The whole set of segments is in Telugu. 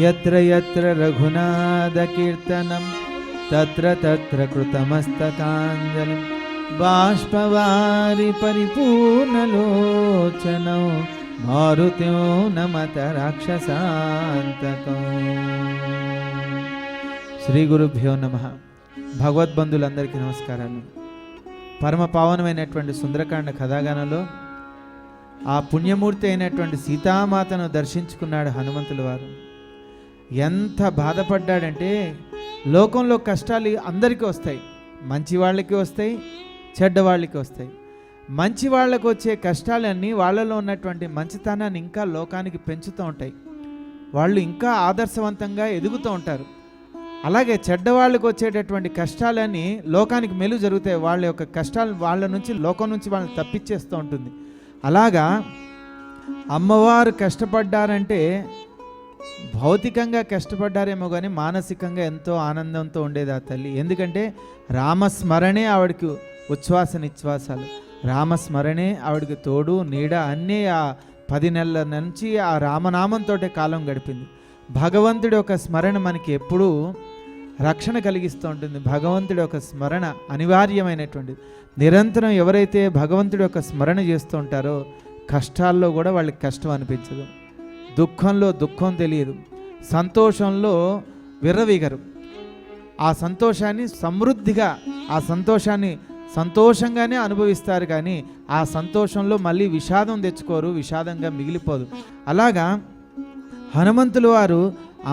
యత్ర యత్ర రఘునాథకీర్తనం తత్ర తత్ర కృతమస్తకాంజలిం బాష్పవారి పరిపూర్ణలోచనౌ మారుత్యో నమత రాక్షసాంతకం. శ్రీ గురుభ్యో నమః. భగవద్బంధులందరికీ నమస్కారాలు. పరమ పావనమైనటువంటి సుందరకాండ కథాగానంలో ఆ పుణ్యమూర్తి అయినటువంటి సీతామాతను దర్శించుకున్నాడు హనుమంతుల వారు. ఎంత బాధపడ్డాడంటే, లోకంలో కష్టాలు అందరికీ వస్తాయి, మంచి వాళ్ళకి వస్తాయి, చెడ్డవాళ్ళకి వస్తాయి. మంచి వాళ్ళకు వచ్చే కష్టాలన్నీ వాళ్ళలో ఉన్నటువంటి మంచితనాన్ని ఇంకా లోకానికి పెంచుతూ ఉంటాయి, వాళ్ళు ఇంకా ఆదర్శవంతంగా ఎదుగుతూ ఉంటారు. అలాగే చెడ్డవాళ్ళకు వచ్చేటటువంటి కష్టాలన్నీ లోకానికి మేలు జరుగుతాయి, వాళ్ళ యొక్క కష్టాలు వాళ్ళ నుంచి లోకం నుంచి వాళ్ళని తప్పించేస్తూ ఉంటుంది. అలాగా అమ్మవారు కష్టపడ్డారంటే భౌతికంగా కష్టపడ్డారేమో కానీ మానసికంగా ఎంతో ఆనందంతో ఉండేది ఆ తల్లి. ఎందుకంటే రామస్మరణే ఆవిడకి ఉచ్ఛ్వాస నిశ్వాసాలు, రామస్మరణే ఆవిడకి తోడు నీడ అన్నీ. ఆ 10 నెలల నుంచి ఆ రామనామంతో కాలం గడిపింది. భగవంతుడి యొక్క స్మరణ మనకి ఎప్పుడూ రక్షణ కలిగిస్తూ ఉంటుంది. భగవంతుడి యొక్క స్మరణ అనివార్యమైనటువంటిది. నిరంతరం ఎవరైతే భగవంతుడి యొక్క స్మరణ చేస్తూ ఉంటారో కష్టాల్లో కూడా వాళ్ళకి కష్టం అనిపించదు, దుఃఖంలో దుఃఖం తెలియదు, సంతోషంలో విర్రవీగరు. ఆ సంతోషాన్ని సమృద్ధిగా, ఆ సంతోషాన్ని సంతోషంగానే అనుభవిస్తారు, కానీ ఆ సంతోషంలో మళ్ళీ విషాదం తెచ్చుకోరు, విషాదంగా మిగిలిపోదు. అలాగా హనుమంతుల వారు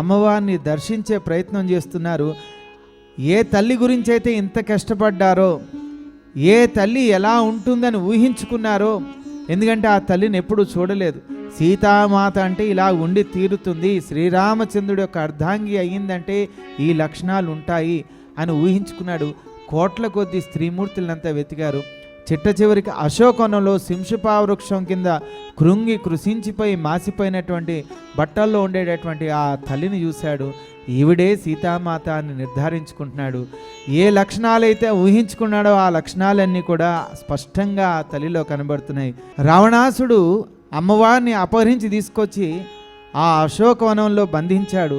అమ్మవారిని దర్శించే ప్రయత్నం చేస్తున్నారు. ఏ తల్లి గురించి అయితే ఇంత కష్టపడ్డారో, ఏ తల్లి ఎలా ఉంటుందని ఊహించుకున్నారో, ఎందుకంటే ఆ తల్లిని ఎప్పుడూ చూడలేదు. సీతామాత అంటే ఇలా ఉండి తీరుతుంది, శ్రీరామచంద్రుడి యొక్క అర్ధాంగి అయ్యిందంటే ఈ లక్షణాలు ఉంటాయి అని ఊహించుకున్నాడు. కోట్ల కొద్ది స్త్రీమూర్తులంతా వెతికారు. చిట్ట చివరికి అశోకవనంలో సింషుపావృక్షం కింద కృంగి కృషించిపోయి మాసిపోయినటువంటి బట్టల్లో ఉండేటటువంటి ఆ తల్లిని చూశాడు. ఈవిడే సీతామాత అని నిర్ధారించుకుంటున్నాడు. ఏ లక్షణాలైతే ఊహించుకున్నాడో ఆ లక్షణాలన్నీ కూడా స్పష్టంగా ఆ తల్లిలో కనబడుతున్నాయి. రావణాసుడు అమ్మవారిని అపహరించి తీసుకొచ్చి ఆ అశోకవనంలో బంధించాడు.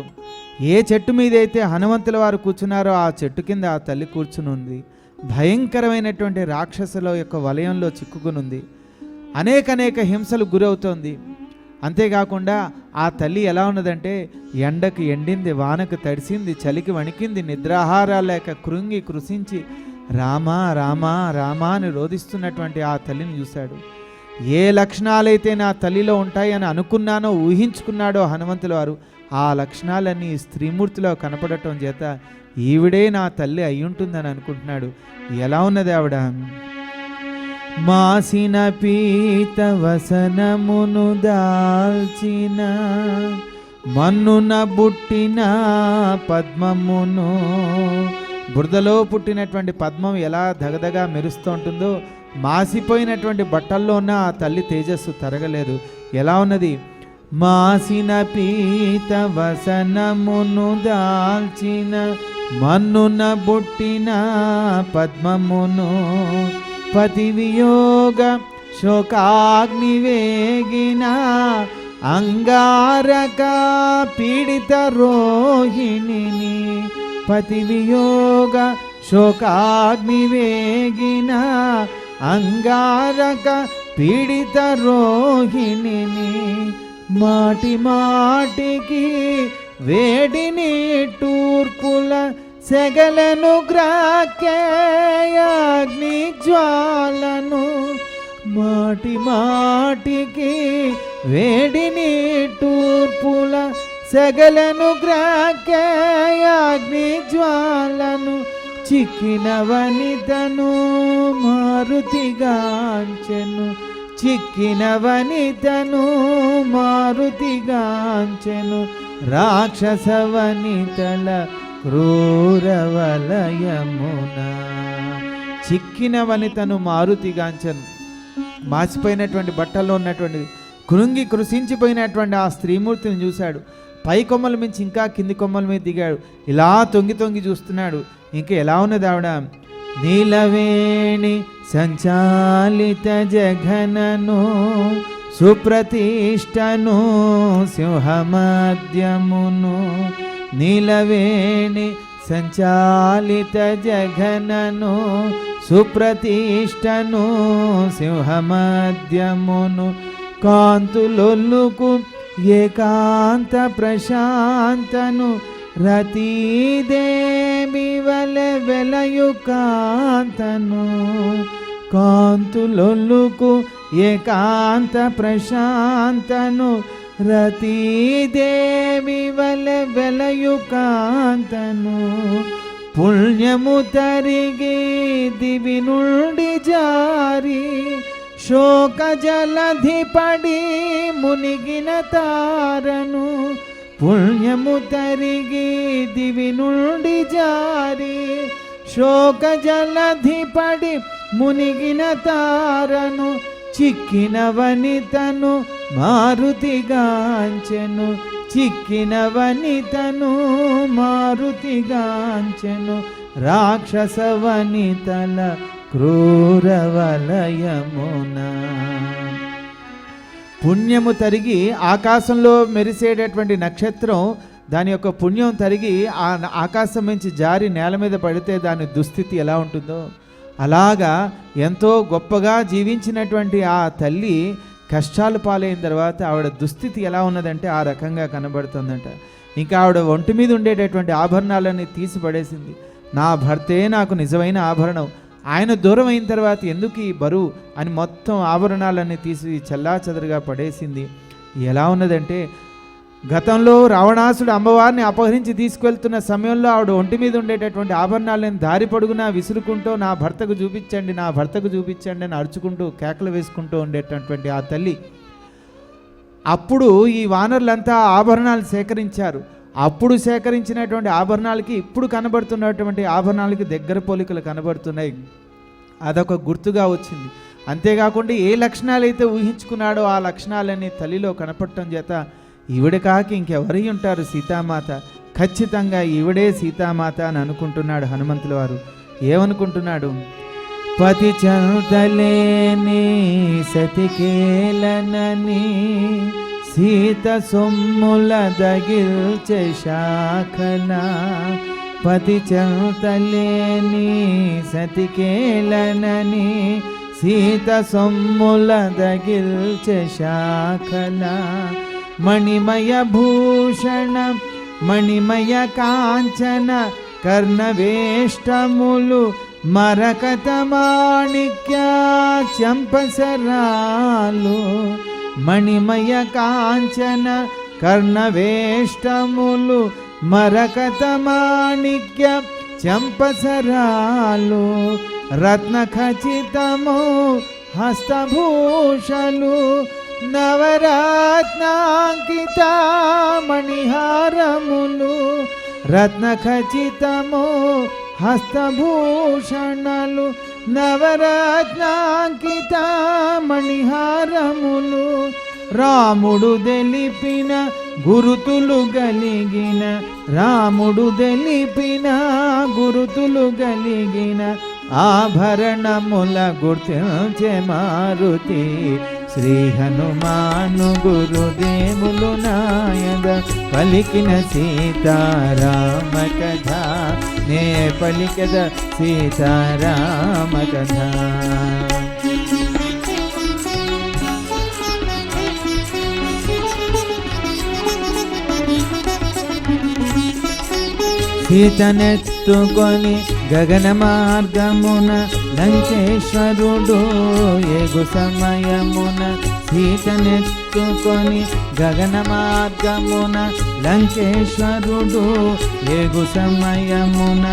ఏ చెట్టు మీదైతే హనుమంతుల వారు కూర్చున్నారో ఆ చెట్టు కింద ఆ తల్లి కూర్చుని ఉంది. భయంకరమైనటువంటి రాక్షసుల యొక్క వలయంలో చిక్కుకునుంది. అనేక హింసలు గురవుతోంది. అంతేకాకుండా ఆ తల్లి ఎలా ఉన్నదంటే, ఎండకు ఎండింది, వానకు తడిసింది, చలికి వణికింది, నిద్రాహారాలు లేక కృంగి కృషించి రామా రామా రామా అని రోధిస్తున్నటువంటి ఆ తల్లిని చూశాడు. ఏ లక్షణాలైతే నా తల్లిలో ఉంటాయని అనుకున్నానో ఊహించుకున్నాడో హనుమంతుల వారు, ఆ లక్షణాలన్నీ స్త్రీమూర్తిలో కనపడటం చేత ఈవిడే నా తల్లి అయ్యుంటుందని అనుకుంటున్నాడు. ఎలా ఉన్నది ఆవిడ? మాసిన పీత వసనమును దాల్చిన మన్నున బుట్టిన పద్మమును. బురదలో పుట్టినటువంటి పద్మం ఎలా దగదగా మెరుస్తూ ఉంటుందో, మాసిపోయినటువంటి బట్టల్లో ఉన్న ఆ తల్లి తేజస్సు తరగలేదు. ఎలా ఉన్నది? మాసిన పీత వసనమును దాల్చిన మన్నున బుట్టిన పద్మమును పతి వియోగ శోకాగ్ని వేగిన అంగారక పీడిత రోహిణిని. పతి వియోగ శోకాగ్ని వేగిన అంగారక పీడిత రోహిణిని. మాటి మాటికి వేడిని టూర్పుల సెగలను గ్రాకేయాగ్ని జ్వాలను. మాటి మాటికి వేడిని టూర్పుల సెగలను గ్రాకేయాగ్ని జ్వాలను. చిక్కిన వనితను మారుతిగాంచెను, చిక్కిన వనితను మారుతిగాంచెను. రాక్షస వనితల క్రూరవలయమున. చిక్కిన వనితను మారుతిగాంచెను. మాసిపోయినటువంటి బట్టల్లో ఉన్నటువంటి కృంగి కృషించిపోయినటువంటి ఆ స్త్రీమూర్తిని చూశాడు. పై కొమ్మల మించి ఇంకా కింది కొమ్మల మీద దిగాడు. ఇలా తొంగి తొంగి చూస్తున్నాడు. ఇంకా ఎలా ఉన్నది ఆవిడ? నీలవేణి సంచాలిత జఘనను సుప్రతిష్టను సింహమధ్యమును నీలవేణి సంచాలిత జగనను సుప్రతిష్టను సింహమధ్యమును కాంతులొల్లుకు ఏకాంత ప్రశాంతను రతీదేవి వలె వెలయు కాంతను కాంతులొల్లుకు ఏకాంత ప్రశాంతను రతీదేవి వలె వెలయు కాంతను పుణ్యము తరిగి దివి నుండి జారి శోక జలధి పడి మునిగిన తారను పుణ్యము తరిగి దివి నుండి జారి శోక జలధి పడి మునిగిన తారను చిక్కిన వనితను మారుతిగాంచెను చిక్కిన వనితను మారుతిగాంచెను రాక్షస వనితల క్రూరవలయమున పుణ్యము తరిగి ఆకాశంలో మెరిసేటటువంటి నక్షత్రం దాని యొక్క పుణ్యం తరిగి ఆ ఆకాశం నుంచి జారి నేల మీద పడితే దాని దుస్థితి ఎలా ఉంటుందో అలాగా ఎంతో గొప్పగా జీవించినటువంటి ఆ తల్లి కష్టాలు పాలైన తర్వాత ఆవిడ దుస్థితి ఎలా ఉన్నదంటే ఆ రకంగా కనబడుతుందంట. ఇంకా ఆవిడ ఒంటి మీద ఉండేటటువంటి ఆభరణాలన్నీ తీసి పడేసింది. నా భర్తే నాకు నిజమైన ఆభరణం, ఆయన దూరం అయిన తర్వాత ఎందుకు ఈ బరువు అని మొత్తం ఆభరణాలన్నీ తీసి చెల్లాచెదరుగా పడేసింది. ఎలా ఉన్నదంటే గతంలో రావణాసుడు అమ్మవారిని అపహరించి తీసుకెళ్తున్న సమయంలో ఆవిడ ఒంటి మీద ఉండేటటువంటి ఆభరణాలను దారి పొడుగునా విసురుకుంటూ నా భర్తకు చూపించండి నా భర్తకు చూపించండి అని అరుచుకుంటూ కేకలు వేసుకుంటూ ఉండేటటువంటి ఆ తల్లి. అప్పుడు ఈ వానరులంతా ఆభరణాలు సేకరించారు. అప్పుడు సేకరించినటువంటి ఆభరణాలకి ఇప్పుడు కనబడుతున్నటువంటి ఆభరణాలకి దగ్గర పోలికలు కనబడుతున్నాయి. అదొక గుర్తుగా వచ్చింది. అంతేకాకుండా ఏ లక్షణాలు అయితే ఊహించుకున్నాడో ఆ లక్షణాలన్నీ తల్లిలో కనపడటం చేత ఈవిడ కాకి ఇంకెవరై ఉంటారు సీతామాత, ఖచ్చితంగా ఈవిడే సీతామాత అని అనుకుంటున్నాడు హనుమంతుల వారు. ఏమనుకుంటున్నాడు? పతి చంతలేని సతికేలనని సీత సొమ్ముల దగిల్చె శాఖల పతి చంతలేని సతికేలనని సీత సొమ్ముల దగిల్చె శాఖల మణిమయ భూషణ మణిమయ కాంచన కర్ణవేష్టములు మరకత మాణిక్య చంపసరాలు మణిమయ కాంచన కర్ణవేష్టములు మరకత మాణిక్య చంపసరాలు రత్న ఖచితము హస్తభూషలు నవరత్నాంకిత మణిహారములు రత్న ఖచితము హస్తభూషణలు నవరత్నాంకిత మణిహారములు రాముడు దెలిపిన గురుతులు గలిగిన రాముడు దెలిపిన గురుతులు గలిగిన ఆభరణముల గుర్తించే మారుతి శ్రీ హనుమాను గురుదేవులు నాయద పలికిన సీతారామ కథ నే పలికద సీతారామ కథ. సీతనెత్తుకొని గగన మార్గమున లంకేశ్వరుడు ఏగు సమయమున సీతనెత్తుకొని గగన మార్గమున లంకేశ్వరుడు ఏగు సమయమున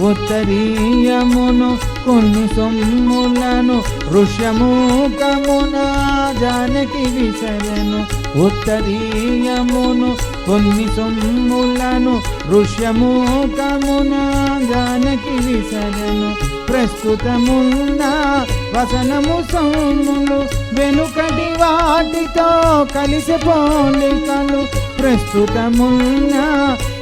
ఉత్తరీయమును కొన్ని సొమ్ములను ఋష్యమూకమున జానకి విసరెను ఉత్తరీయమును కొన్ని సొమ్ములను ఋష్యమూకమున జానకి విసరెను ప్రస్తుతమున్న వసనము సొమ్ములు వెనుకటి వాటితో కలిసి పోలికలు ప్రస్తుతమున్న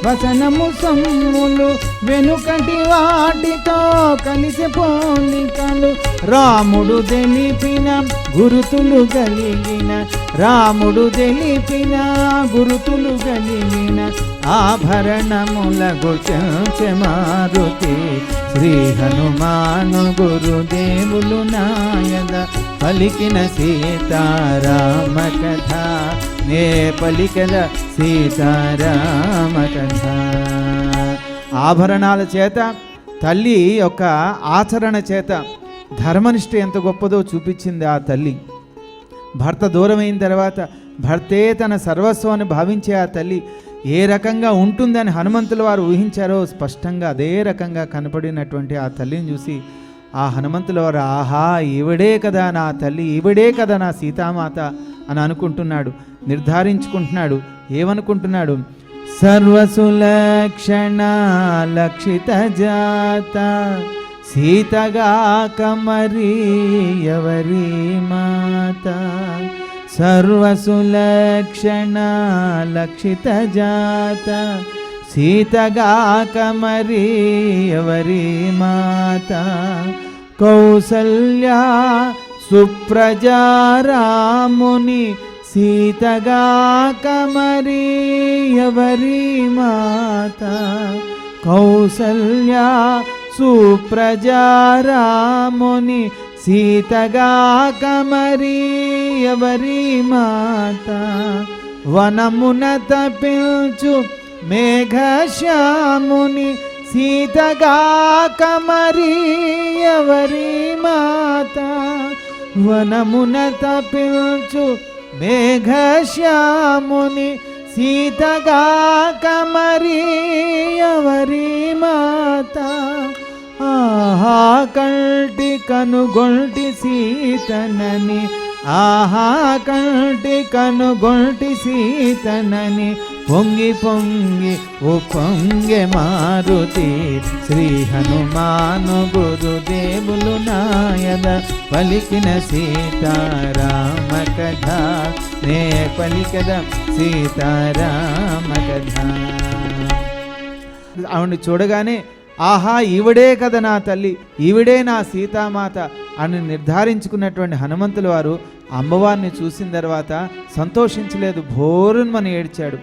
వసనము సొమ్ములు వెనుకటి వాటితో కలిసి పోలికలు రాముడు తెలిపిన గురుతులు కలిగిన రాముడు తెలిపిన గురుతులు కలిగిన ఆభరణముల గుర్తించె మారుతి శ్రీ హనుమాను గురుదేవులు నాయద పలికిన సీతారామ కథ నే పలికల సీతారామ కథ. ఆభరణాల చేత తల్లి యొక్క ఆచరణ చేత ధర్మనిష్ట ఎంత గొప్పదో చూపించింది ఆ తల్లి. భర్త దూరమైన తర్వాత భర్తే తన సర్వస్వాన్ని భావించే ఆ తల్లి ఏ రకంగా ఉంటుందని హనుమంతుల వారు ఊహించారో స్పష్టంగా అదే రకంగా కనపడినటువంటి ఆ తల్లిని చూసి ఆ హనుమంతుల వారు ఆహా ఈవిడే కదా నా తల్లి, ఈవిడే కదా నా సీతామాత అని అనుకుంటున్నాడు, నిర్ధారించుకుంటున్నాడు. ఏమనుకుంటున్నాడు? సర్వసులక్షణ లక్షిత జాత సీతగా కమరి ఎవరి మాత సర్వసులక్షణ లక్షిత జాత సీతగా కమరి ఎవరి మాత కౌసల్యా సుప్రజారాముని సీతగా కమరి ఎవరి మాత కౌసల్యా సుప్రజారాముని సీతగా కమరి ఎవరి మాత వనమున తపించు మేఘశ్యాముని సీతగా కమరి ఎవరి మాత వనమున తపించు మేఘశ్యాముని సీతగా కమరి ఎవరి మాత ఆహా కంటి కనుగొల్టి సీతనని ఆహా కంటి కనుగొల్టి సీతనని పొంగి పొంగి ఓ పొంగె మారుతి శ్రీ హనుమాను గురుదేవులు నాయద పలికిన సీతారామ కథ నే పలికద సీతారామ కథ. ఆవిడ్ని చూడగానే ఆహా ఈవిడే కదా నా తల్లి, ఈవిడే నా సీతామాత అని నిర్ధారించుకున్నటువంటి హనుమంతుల వారు అమ్మవారిని చూసిన తర్వాత సంతోషించలేదు, భోరుమని ఏడ్చాడు.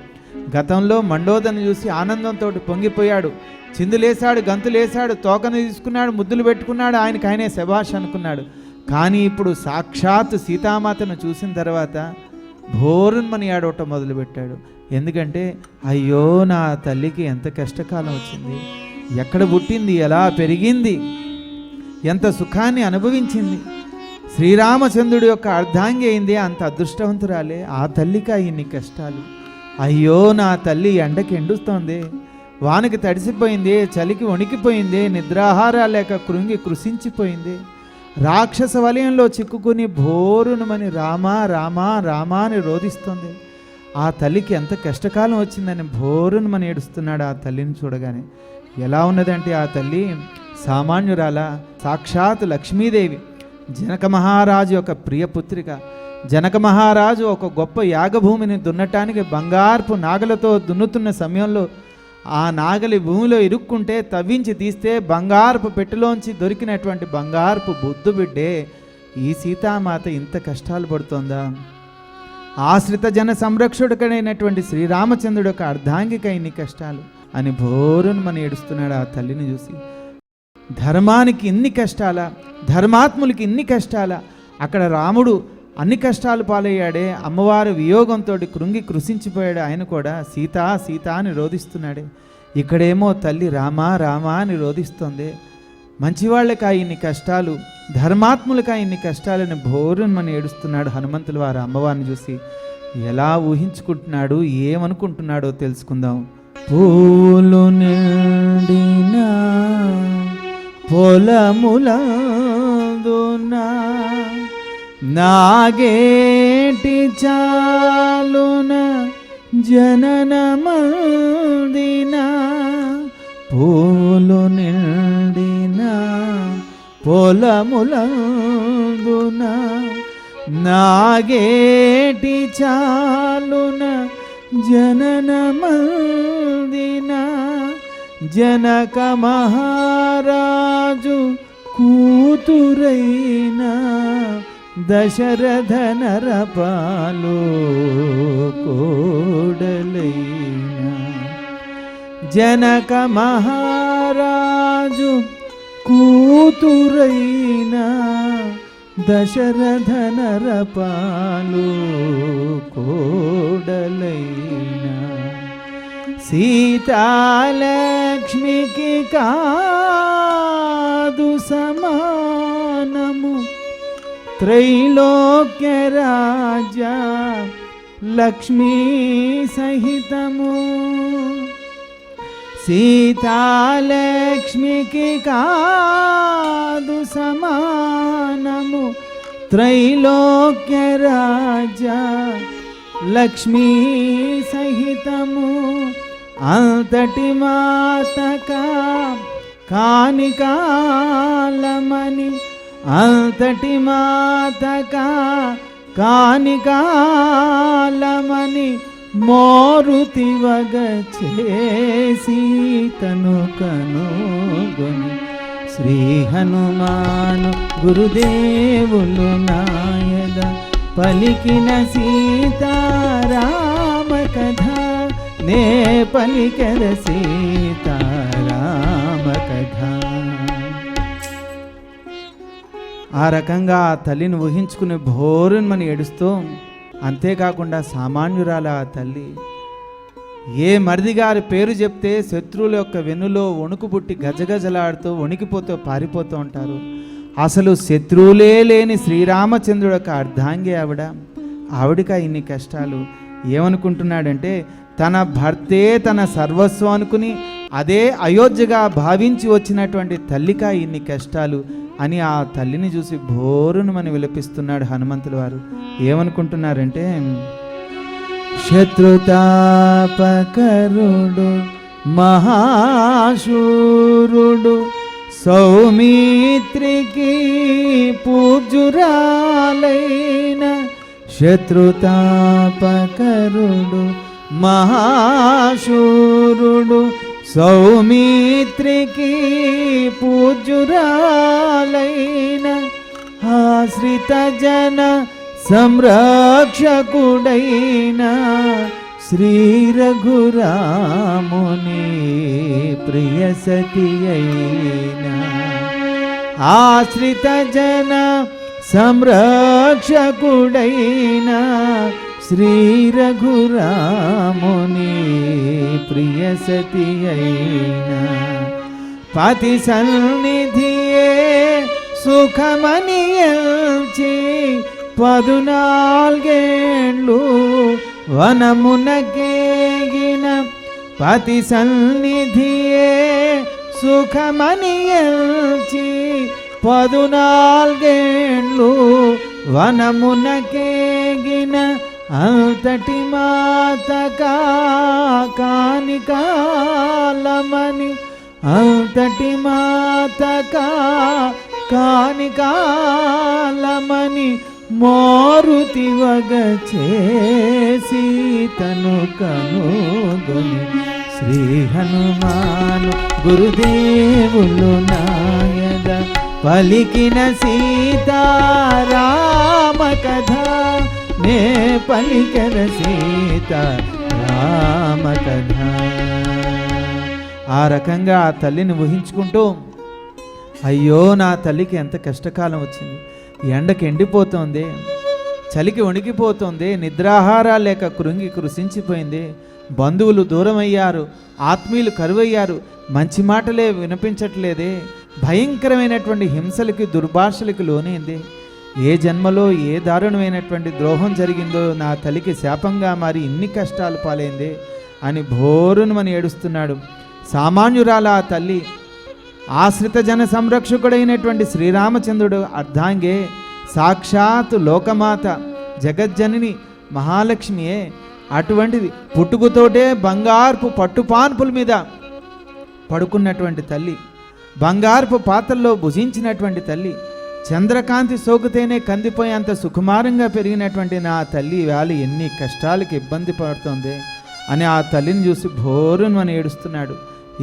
గతంలో మండోదరిని చూసి ఆనందంతో పొంగిపోయాడు, చిందులేశాడు, గంతులేశాడు, తోకను తీసుకున్నాడు, ముద్దులు పెట్టుకున్నాడు, ఆయనకు ఆయనే శభాష్ అనుకున్నాడు. కానీ ఇప్పుడు సాక్షాత్ సీతామాతను చూసిన తర్వాత భోరుమని ఏడవటం మొదలుపెట్టాడు. ఎందుకంటే అయ్యో నా తల్లికి ఎంత కష్టకాలం వచ్చింది, ఎక్కడ పుట్టింది, ఎలా పెరిగింది, ఎంత సుఖాన్ని అనుభవించింది, శ్రీరామచంద్రుడి యొక్క అర్ధాంగి అయింది, అంత అదృష్టవంతురాలే, ఆ తల్లికి ఇన్ని కష్టాలు. అయ్యో నా తల్లి ఎండకి ఎండుస్తోంది, వానకి తడిసిపోయింది, చలికి వణికిపోయింది, నిద్రాహారాలు లేక కృంగి కృషించిపోయింది, రాక్షస వలయంలో చిక్కుకుని భోరునమని రామా రామా రామా అని రోధిస్తుంది. ఆ తల్లికి ఎంత కష్టకాలం వచ్చిందని భోరునమని ఏడుస్తున్నాడు. ఆ తల్లిని చూడగానే ఎలా ఉన్నదంటే ఆ తల్లి సామాన్యురాల, సాక్షాత్ లక్ష్మీదేవి, జనక మహారాజు యొక్క ప్రియపుత్రిక. జనక మహారాజు ఒక గొప్ప యాగభూమిని దున్నటానికి బంగారపు నాగలతో దున్నుతున్న సమయంలో ఆ నాగలి భూమిలో ఇరుక్కుంటే తవ్వించి తీస్తే బంగారపు పెట్టెలోంచి దొరికినటువంటి బంగారపు బుద్ధు బిడ్డే ఈ సీతామాత ఇంత కష్టాలు పడుతోందా? ఆశ్రిత జన సంరక్షకుడైనటువంటి శ్రీరామచంద్రుడు యొక్క అర్ధాంగిక ఇన్ని కష్టాలు అని భోరునమని ఏడుస్తున్నాడు ఆ తల్లిని చూసి. ధర్మానికి ఇన్ని కష్టాలా, ధర్మాత్ములకి ఇన్ని కష్టాలా? అక్కడ రాముడు అన్ని కష్టాలు పాలయ్యాడే, అమ్మవారు వియోగంతో కృంగి కృషించిపోయాడు, ఆయన కూడా సీతా సీత అని రోధిస్తున్నాడే. ఇక్కడేమో తల్లి రామా రామా అని రోధిస్తుంది. మంచివాళ్ళకా ఇన్ని కష్టాలు, ధర్మాత్ములకా ఇన్ని కష్టాలని భోరునమని ఏడుస్తున్నాడు హనుమంతుల వారు అమ్మవారిని చూసి. ఎలా ఊహించుకుంటున్నాడు, ఏమనుకుంటున్నాడో తెలుసుకుందాం. పూలు నిండిన పొలములందున నాగేటి చాలున జననమందిన పూలు నిండిన పొలములందున నాగేటి చాలున జననమందిన జనక మహారాజు కూతురైన దశరథ నరపాలు కోడలైన జనక మహారాజు కూతురైన దశరథ నరపాలు కోడలైన సీతాలక్ష్మికి కాదు సమానము త్రైలోక్య రాజా లక్ష్మీ సహితము సీతాలక్ష్మికి కాదు సమానము త్రైలోక్య రాజా లక్ష్మీ సహితము అంతటి మాతక కానికాలమని అంతటి మాతక కానికాలమని మోరుతివగ చేసి తను కనుగొని శ్రీ హనుమాను గురుదేవులు నాయద పలికిన సీతారామ కథ నే పలికర సీతారామ కథ. ఆ రకంగా ఆ తల్లిని ఊహించుకుని భోరుమని ఏడుస్తూ, అంతేకాకుండా సామాన్యురాల ఆ తల్లి ఏ మరిది గారి పేరు చెప్తే శత్రువుల యొక్క వెన్నులో వణుకు పుట్టి గజగజలాడుతూ వణికిపోతూ పారిపోతూ ఉంటారు. అసలు శత్రువులే లేని శ్రీరామచంద్రుడు యొక్క అర్ధాంగి ఆవిడక ఇన్ని కష్టాలు. ఏమనుకుంటున్నాడంటే తన భర్తే తన సర్వస్వం అనుకుని అదే అయోధ్యగా భావించి వచ్చినటువంటి తల్లిక ఇన్ని కష్టాలు అని ఆ తల్లిని చూసి భోరునమని విలపిస్తున్నాడు హనుమంతుల వారు. ఏమనుకుంటున్నారంటే శత్రుతాపకరుడు మహాశూరుడు సౌమిత్రికి పూజ్యురాలైన శత్రుతాపకరుడు మహాశూరుడు సౌమిత్రికి పూజ్యురాలైన ఆశ్రిత జన సంరక్షకుడైన శ్రీ రఘురాముని ప్రియసతి అయిన ఆశ్రిత జన సంరక్షకుడైన శ్రీ రఘురాముని ప్రియసతి అయిన పతి సన్నిధియే సుఖమనియల్చి 14 వనమునకేగిన పతి సన్నిధియే సుఖమనియల్చి 14 వనమునకేగిన అంతటి మాతక కానికాలమని అంతటి మాతక కానికాలమని మోరుతివగ చేసి తను కనుగొని శ్రీ హనుమాను గురుదేవులు నాయద పలికిన సీతారామ కథ నే పలికర సీతారామ కథ. ఆ రకంగా ఆ తల్లిని ఊహించుకుంటూ అయ్యో నా తల్లికి ఎంత కష్టకాలం వచ్చింది, ఎండకి ఎండిపోతుంది, చలికి వణికిపోతుంది, నిద్రాహారాలు లేక కృంగి కృషించిపోయింది, బంధువులు దూరం అయ్యారు, ఆత్మీయులు కరువయ్యారు, మంచి మాటలే వినిపించట్లేదే, భయంకరమైనటువంటి హింసలకి దుర్భాషలకి లోనైంది, ఏ జన్మలో ఏ దారుణమైనటువంటి ద్రోహం జరిగిందో నా తల్లికి శాపంగా మారి ఇన్ని కష్టాలు పాలైంది అని భోరునమని ఏడుస్తున్నాడు. సామాన్యురాల ఆ తల్లి ఆశ్రిత జన సంరక్షకుడైనటువంటి శ్రీరామచంద్రుడు అర్ధాంగే సాక్షాత్ లోకమాత జగజ్జనని మహాలక్ష్మియే. అటువంటిది పుట్టుకతోటే బంగారపు పట్టుపాన్పుల మీద పడుకున్నటువంటి తల్లి, బంగారపు పాత్రల్లో భుజించినటువంటి తల్లి, చంద్రకాంతి సోకితేనే కందిపోయేంత సుకుమారంగా పెరిగినటువంటి నా తల్లి వేళ ఎన్ని కష్టాలకి ఇబ్బంది పడుతుంది అని ఆ తల్లిని చూసి భోరును అని ఏడుస్తున్నాడు.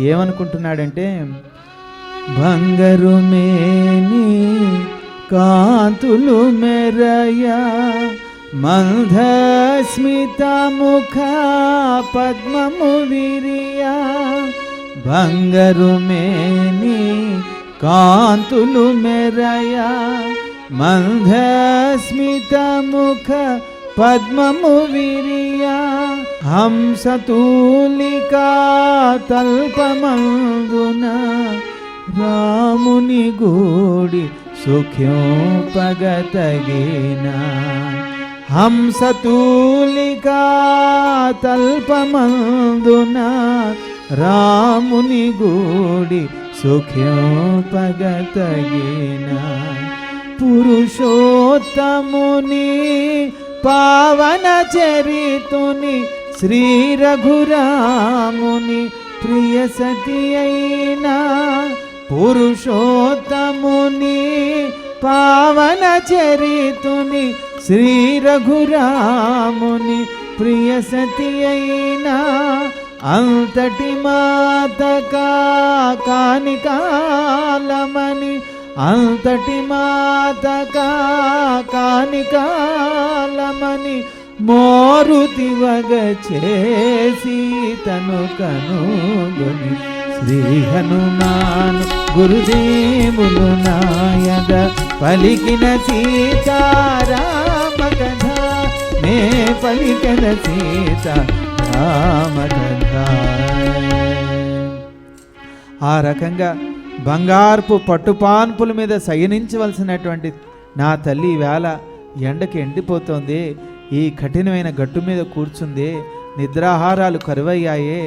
ఏమనుకుంటున్నాడంటే, బంగారు మేని కాంతులు మెరయ మందస్మిత ముఖ పద్మము విరియ, బంగారు మేని కాంతులు మెరయ మందస్మిత ముఖ పద్మము విరియ, హంసతూలికా తల్పమందున రాముని గూడి సుఖ్యోపగతగిన, హంసతూలికా తల్పమందున రాముని గూడి సుఖ్యోపగతగిన, పురుషోత్తముని పావన చరితుని శ్రీ రఘురాముని ప్రియ సతి అయినా, పురుషోత్తముని పావన చరితుని శ్రీ రఘురాముని ప్రియ సతి అయినా, అంతటి మాతకా కాని కాలమని, అంతటి మాతకా కాని కాలమని మోరుతివగ చేసి తను కనుగొని, శ్రీ హనుమాను గురుదేవులు నాయద పలికిన సీతారామ కథ, నే పలికిన సీతారామ కథ. ఆ రకంగా బంగారపు పట్టుపాన్పుల మీద శయనించవలసినటువంటి నా తల్లి వేళ ఎండకి ఎండిపోతుంది, ఈ కఠినమైన గట్టు మీద కూర్చుంది, నిద్రాహారాలు కరువయ్యాయే,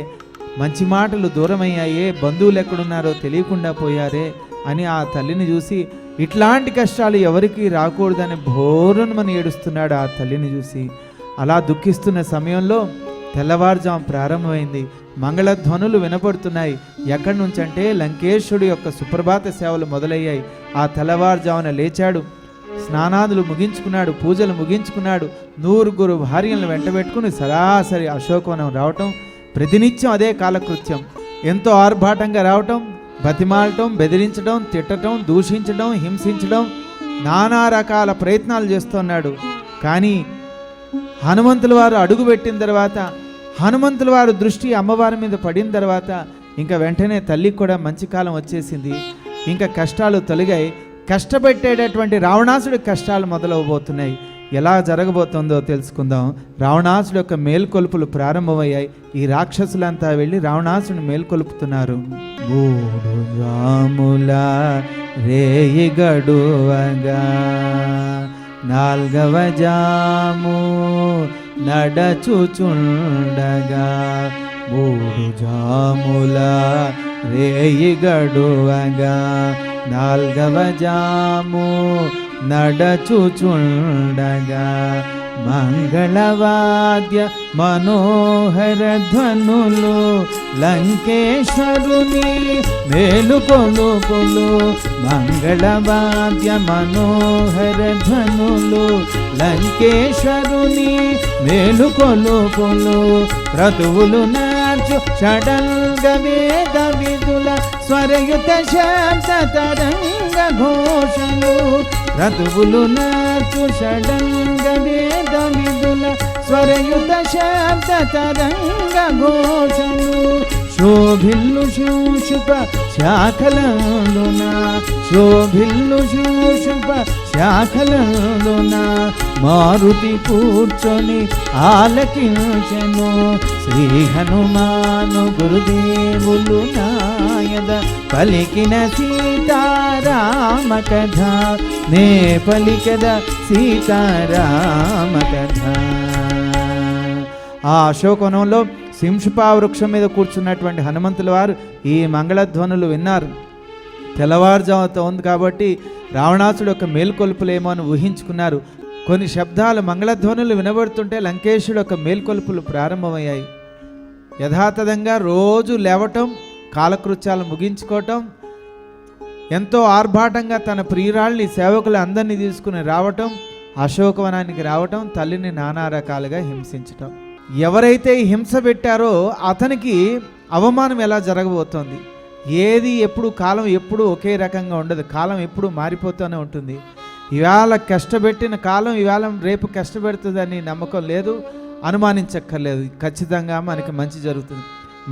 మంచి మాటలు దూరమయ్యాయే, బంధువులు ఎక్కడున్నారో తెలియకుండా పోయారే అని ఆ తల్లిని చూసి, ఇట్లాంటి కష్టాలు ఎవరికి రాకూడదని భోరునమని ఏడుస్తున్నాడు ఆ తల్లిని చూసి. అలా దుఃఖిస్తున్న సమయంలో తెల్లవారుజాము ప్రారంభమైంది. మంగళధ్వనులు వినపడుతున్నాయి. ఎక్కడి నుంచంటే లంకేశుడి యొక్క సుప్రభాత సేవలు మొదలయ్యాయి. ఆ తెల్లవారుజామున లేచాడు, స్నానాదులు ముగించుకున్నాడు, పూజలు ముగించుకున్నాడు, 100 భార్యలను వెంటబెట్టుకుని సరాసరి అశోకవనం రావటం. ప్రతినిత్యం అదే కాలకృత్యం. ఎంతో ఆర్భాటంగా రావటం, బతిమాలటం, బెదిరించడం, తిట్టడం, దూషించడం, హింసించడం, నానా రకాల ప్రయత్నాలు చేస్తున్నాడు. కానీ హనుమంతుల వారు అడుగుపెట్టిన తర్వాత, హనుమంతుల వారు దృష్టి అమ్మవారి మీద పడిన తర్వాత ఇంకా వెంటనే తల్లికి కూడా మంచి కాలం వచ్చేసింది. ఇంకా కష్టాలు తొలగాయి. కష్టపెట్టేటటువంటి రావణాసుడి కష్టాలు మొదలవబోతున్నాయి. ఎలా జరగబోతుందో తెలుసుకుందాం. రావణాసుడి యొక్క మేల్కొలుపులు ప్రారంభమయ్యాయి. ఈ రాక్షసులంతా వెళ్ళి రావణాసుడిని మేల్కొలుపుతున్నారు. 3 జాముల రేయి గడువగా 4వ జాము నడచుచుండగా, 3 జాముల రేయి గడువగా 4వ జాము నడచుచుండగా, మంగళవాద్య మనోహర ధ్వనులు లంకేశ్వరుని మేలుకొలుపులు, మంగళవాద్య మనోహర ధ్వనులు లంకేశ్వరుని మేలుకొలుపులు, క్రతువులు నార్చు షడంగ వేద విధుల స్వరయుత శబ్ద తరంగ ఘోషలు, క్రతువులు నార్చు షడంగ వేద విధుల స్వరయుత శబ్ద తరంగ ఘోషలు, శోభిల్లు శూషుప శాఖలందున, శోభిల్లు శూషుప శాఖలందున మారుతి కూర్చొని ఆలకించెను, శ్రీ హనుమాను గురుదేవులు నాయద పలికిన సీతారామ కథ, నే పలికద సీతారామ కథ. ఆ అశోకవనంలో సింషుపా వృక్షం మీద కూర్చున్నటువంటి హనుమంతుల వారు ఈ మంగళధ్వనులు విన్నారు. తెల్లవారుజాముతో ఉంది కాబట్టి రావణాసుడు యొక్క మేల్కొలుపులేమో అని ఊహించుకున్నారు. కొన్ని శబ్దాలు మంగళధ్వనులు వినబడుతుంటే లంకేశుడు యొక్క మేల్కొలుపులు ప్రారంభమయ్యాయి. యథాతథంగా రోజు లేవటం, కాలకృత్యాలు ముగించుకోవటం, ఎంతో ఆర్భాటంగా తన ప్రియురాళ్ళని సేవకులు అందరినీ తీసుకుని రావటం, అశోకవనానికి రావటం, తల్లిని నానా రకాలుగా హింసించటం. ఎవరైతే హింస పెట్టారో అతనికి అవమానం ఎలా జరగబోతోంది. ఏది ఎప్పుడు కాలం ఎప్పుడు ఒకే రకంగా ఉండదు. కాలం ఎప్పుడు మారిపోతూనే ఉంటుంది. ఇవాళ కష్టపెట్టిన కాలం ఇవాళ రేపు కష్టపెడుతుందని నమ్మకం లేదు, అనుమానించక్కర్లేదు. ఖచ్చితంగా మనకి మంచి జరుగుతుంది.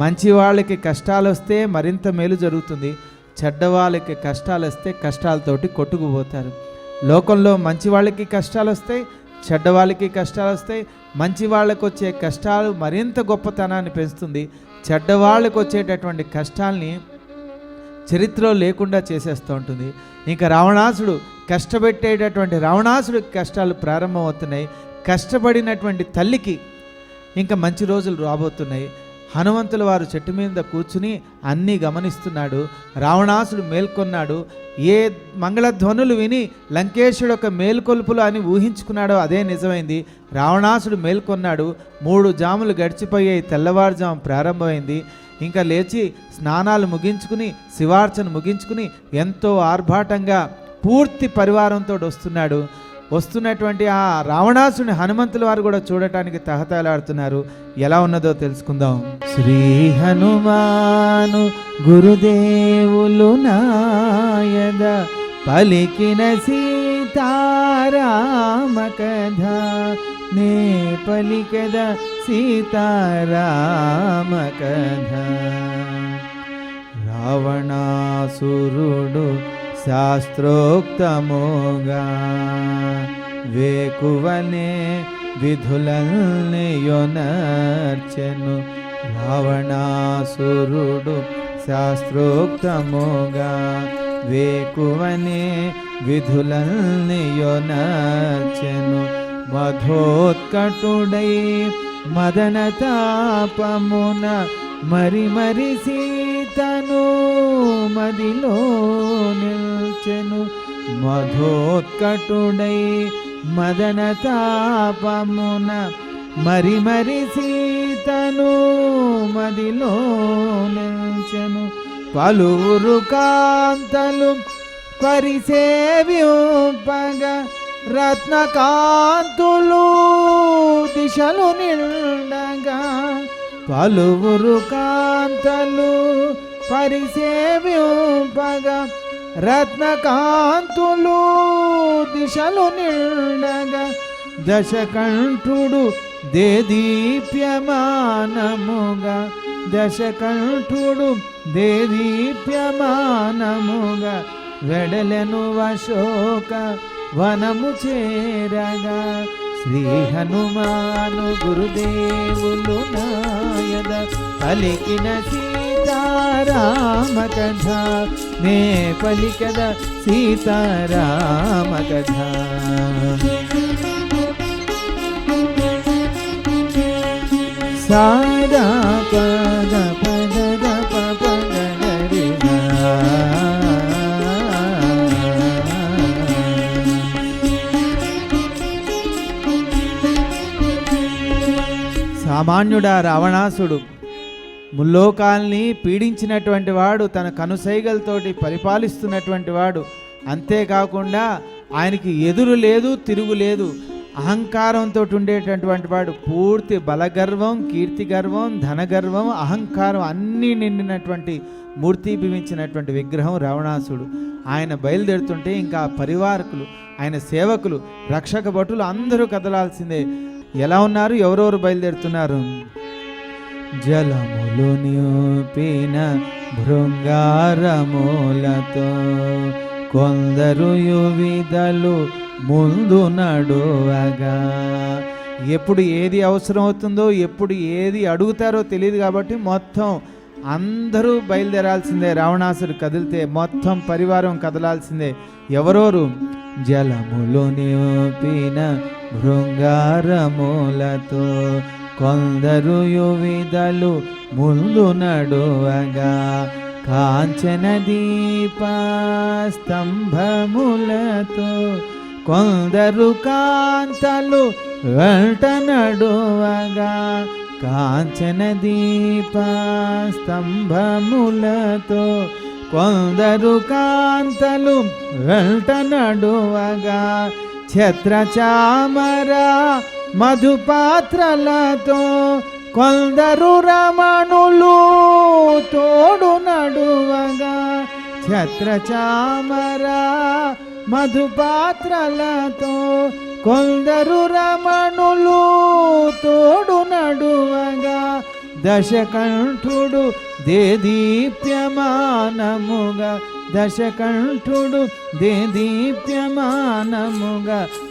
మంచి వాళ్ళకి కష్టాలు వస్తే మరింత మేలు జరుగుతుంది. చెడ్డ వాళ్ళకి కష్టాలు వస్తే కష్టాలతోటి కొట్టుకుపోతారు. లోకంలో మంచి వాళ్ళకి కష్టాలు వస్తాయి, చెడ్డ వాళ్ళకి కష్టాలు వస్తాయి. మంచి వాళ్ళకు వచ్చే కష్టాలు మరింత గొప్పతనాన్ని పెంచుతుంది. చెడ్డ వాళ్ళకు వచ్చేటటువంటి కష్టాల్ని చరిత్రలో లేకుండా చేసేస్తూ ఉంటుంది. ఇంకా రావణాసుడు కష్టపెట్టేటటువంటి రావణాసుడికి కష్టాలు ప్రారంభమవుతున్నాయి. కష్టపడినటువంటి తల్లికి ఇంకా మంచి రోజులు రాబోతున్నాయి. హనుమంతుల వారు చెట్టు మీద కూర్చుని అన్నీ గమనిస్తున్నాడు. రావణాసుడు మేల్కొన్నాడు. ఏ మంగళధ్వనులు విని లంకేశుడు ఒక మేల్కొల్పులు అని ఊహించుకున్నాడో అదే నిజమైంది. రావణాసుడు మేల్కొన్నాడు. 3 జాములు గడిచిపోయాయి. తెల్లవారుజాము ప్రారంభమైంది. ఇంకా లేచి స్నానాలు ముగించుకుని శివార్చన ముగించుకుని ఎంతో ఆర్భాటంగా పూర్తి పరివారంతో వస్తున్నటువంటి ఆ రావణాసుని హనుమంతుల వారు కూడా చూడటానికి తహతలాడుతున్నారు. ఎలా ఉన్నదో తెలుసుకుందాం. శ్రీ హనుమాను గురుదేవులు నాయద పలికిన సీతారామ కథ నే పలికద సీతారామ కథ. రావణాసురుడు శాస్త్రోక్తముగా వేకువనే విధులన్నయొనర్చెను. రావణాసురుడు శాస్త్రోక్తముగా వేకువనే విధులన్నయొనర్చెను. మధోత్కటుడై మదనతాపమున మరి సీతను మదిలో నిల్చెను. మధోత్కటుడై మదనతాపమున మరి సీతను మదిలో నిల్చెను. పలువురు కాంతలు పరిసేవ్యుపగ రత్నకాంతులు దిశలు నిండగా. పలువురు కాంతలు పరిసేవ్యుపగ రత్నకాంతులు దిశలు నిండగా. దశకంఠుడు దేదీప్యమానముగా దశకంఠుడు దేదీప్యమానముగా వెడలెను అశోక వనము చేరగా. శ్రీ హనుమాను గురుదేవులు నాయద పలికిన సీతారామ కథ నే పలికద సీతారామ కథ. సాదా పద పద పద సామాన్యుడా రావణాసుడు ముల్లోకాల్ని పీడించినటువంటి వాడు, తన కనుసైగలతోటి పరిపాలిస్తున్నటువంటి వాడు. అంతేకాకుండా ఆయనకి ఎదురు లేదు, తిరుగు లేదు. అహంకారంతో ఉండేటటువంటి వాడు. పూర్తి బలగర్వం, కీర్తి గర్వం, ధనగర్వం, అహంకారం అన్నీ నిండినటువంటి మూర్తిభవించినటువంటి విగ్రహం రావణాసుడు. ఆయన బయలుదేరుతుంటే ఇంకా పరివారకులు, ఆయన సేవకులు, రక్షక భటులు అందరూ కదలాల్సిందే. ఎలా ఉన్నారు? ఎవరెవరు బయలుదేరుతున్నారు? జలములు నింపిన భృంగారములతో కొందరు యువిదలు ముందు నడువగా. ఎప్పుడు ఏది అవసరం అవుతుందో, ఎప్పుడు ఏది అడుగుతారో తెలియదు కాబట్టి మొత్తం అందరూ బయలుదేరాల్సిందే. రావణాసుడు కదిలితే మొత్తం పరివారం కదలాల్సిందే. ఎవరోరు? జలములు నింపిన భృంగారములతో కొందరు యువిదలు ముందు నడువగా. కాంచన దీప స్తంభములతో కొందరు కాంతలు వెంట నడువగా. కాంచన దీప స్తంభములతో కొందరు కాంతలు వెంట నడువగా. ఛత్ర చామర మధుపాత్రలతో కొందరు రమణులు తోడు నడువగా ఛత్రచామర మధుపాత్రలతో కొందరు రమణులు తోడు నడువగా దశకంఠుడు దేదీప్యమానముగా దశకంఠుడు దేదీప్యమానముగా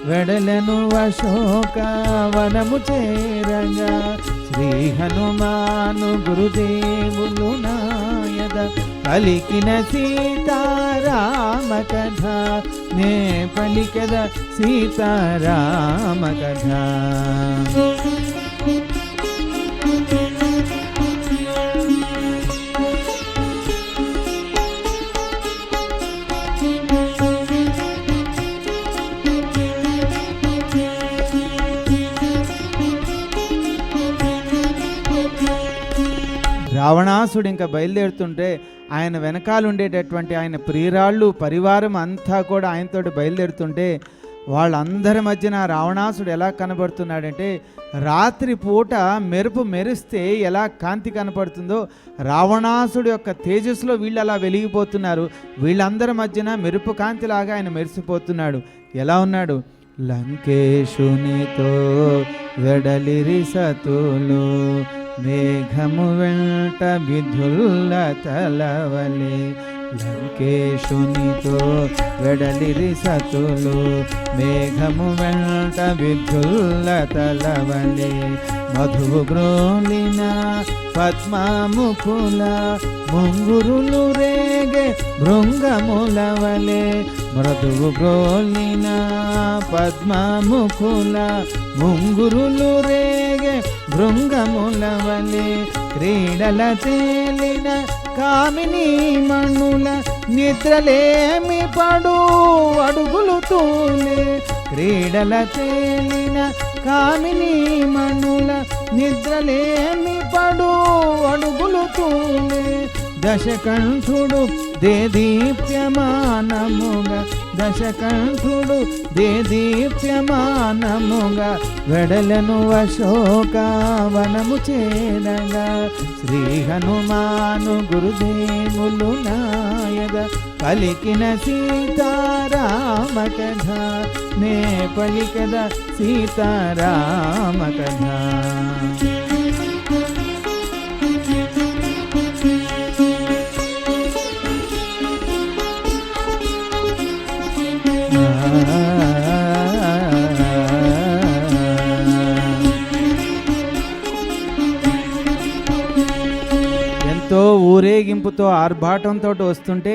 వెడలను అశోక వనము చేరగా శ్రీ హనుమాను గురుదేవులు నాయద పలికిన సీతారామ కథ నే పలికద సీతారామ కథ. రావణాసుడు ఇంకా బయలుదేరుతుంటే ఆయన వెనకాల ఉండేటటువంటి ఆయన ప్రియురాళ్ళు పరివారం అంతా కూడా ఆయనతోటి బయలుదేరుతుంటే వాళ్ళందరి మధ్యన రావణాసుడు ఎలా కనబడుతున్నాడంటే రాత్రి పూట మెరుపు మెరిస్తే ఎలా కాంతి కనపడుతుందో రావణాసుడు యొక్క తేజస్సులో వీళ్ళు అలా వెలిగిపోతున్నారు. వీళ్ళందరి మధ్యన మెరుపు కాంతిలాగా ఆయన మెరిసిపోతున్నాడు. ఎలా ఉన్నాడు? లంకేశునితో వెడలిరి సతులు మేఘము వెంట విధుల్ల తలవలే లంకేశునితో వెడలిరి సతులు మేఘము వెంట విధుల్ల తలవలే మధువు గ్రోలిన పద్మముఖుల ముంగురులు రేగే భృంగములవలే మృదువు గ్రోలిన పద్మముఖుల ముంగురులు రేగే భృంగములవలే క్రీడల తేలిన కామిని మణుల నిద్రలేమి పడు అడుగులు తూలే క్రీడల తేలిన కామిని మణుల నిద్రలేమి పడు అడుగులు తూలే దశకంఠుడు దేదీప్యమానముగా దశకంఠుడు దేదీప్యమానముగా వెడలను అశోక వనము చేరగా శ్రీ హనుమాను గురుదేవులు నాయద పలికిన సీతారామ కథ నే పలికద సీతారామ కథ. ఎంతో ఊరేగింపుతో ఆర్భాటంతో వస్తుంటే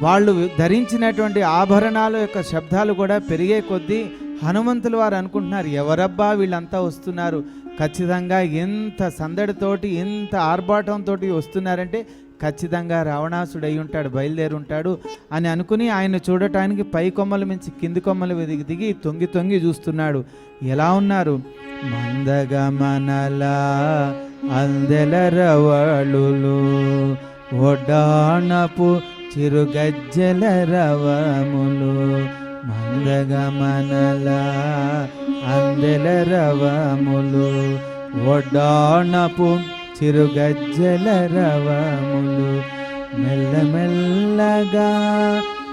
వాళ్ళు ధరించినటువంటి ఆభరణాల యొక్క శబ్దాలు కూడా పెరిగే కొద్దీ హనుమంతుల వారు అనుకుంటున్నారు, ఎవరబ్బా వీళ్ళంతా వస్తున్నారు, ఖచ్చితంగా ఎంత సందడితోటి ఎంత ఆర్భాటంతో వస్తున్నారంటే ఖచ్చితంగా రావణాసుడు అయి ఉంటాడు, బయలుదేరి ఉంటాడు అని అనుకుని ఆయన చూడటానికి పై కొమ్మల నుంచి కింది కొమ్మలు దిగి తొంగి తొంగి చూస్తున్నాడు. ఎలా ఉన్నారు? మందగమనల అందెల రవళులు ఒడ్డాణపు చిరుగజ్జల రవములు మందగమనల అందెల రవములు ఒడ్డాణపు చిరుగజ్జల రవములు మెల్లమెల్లగా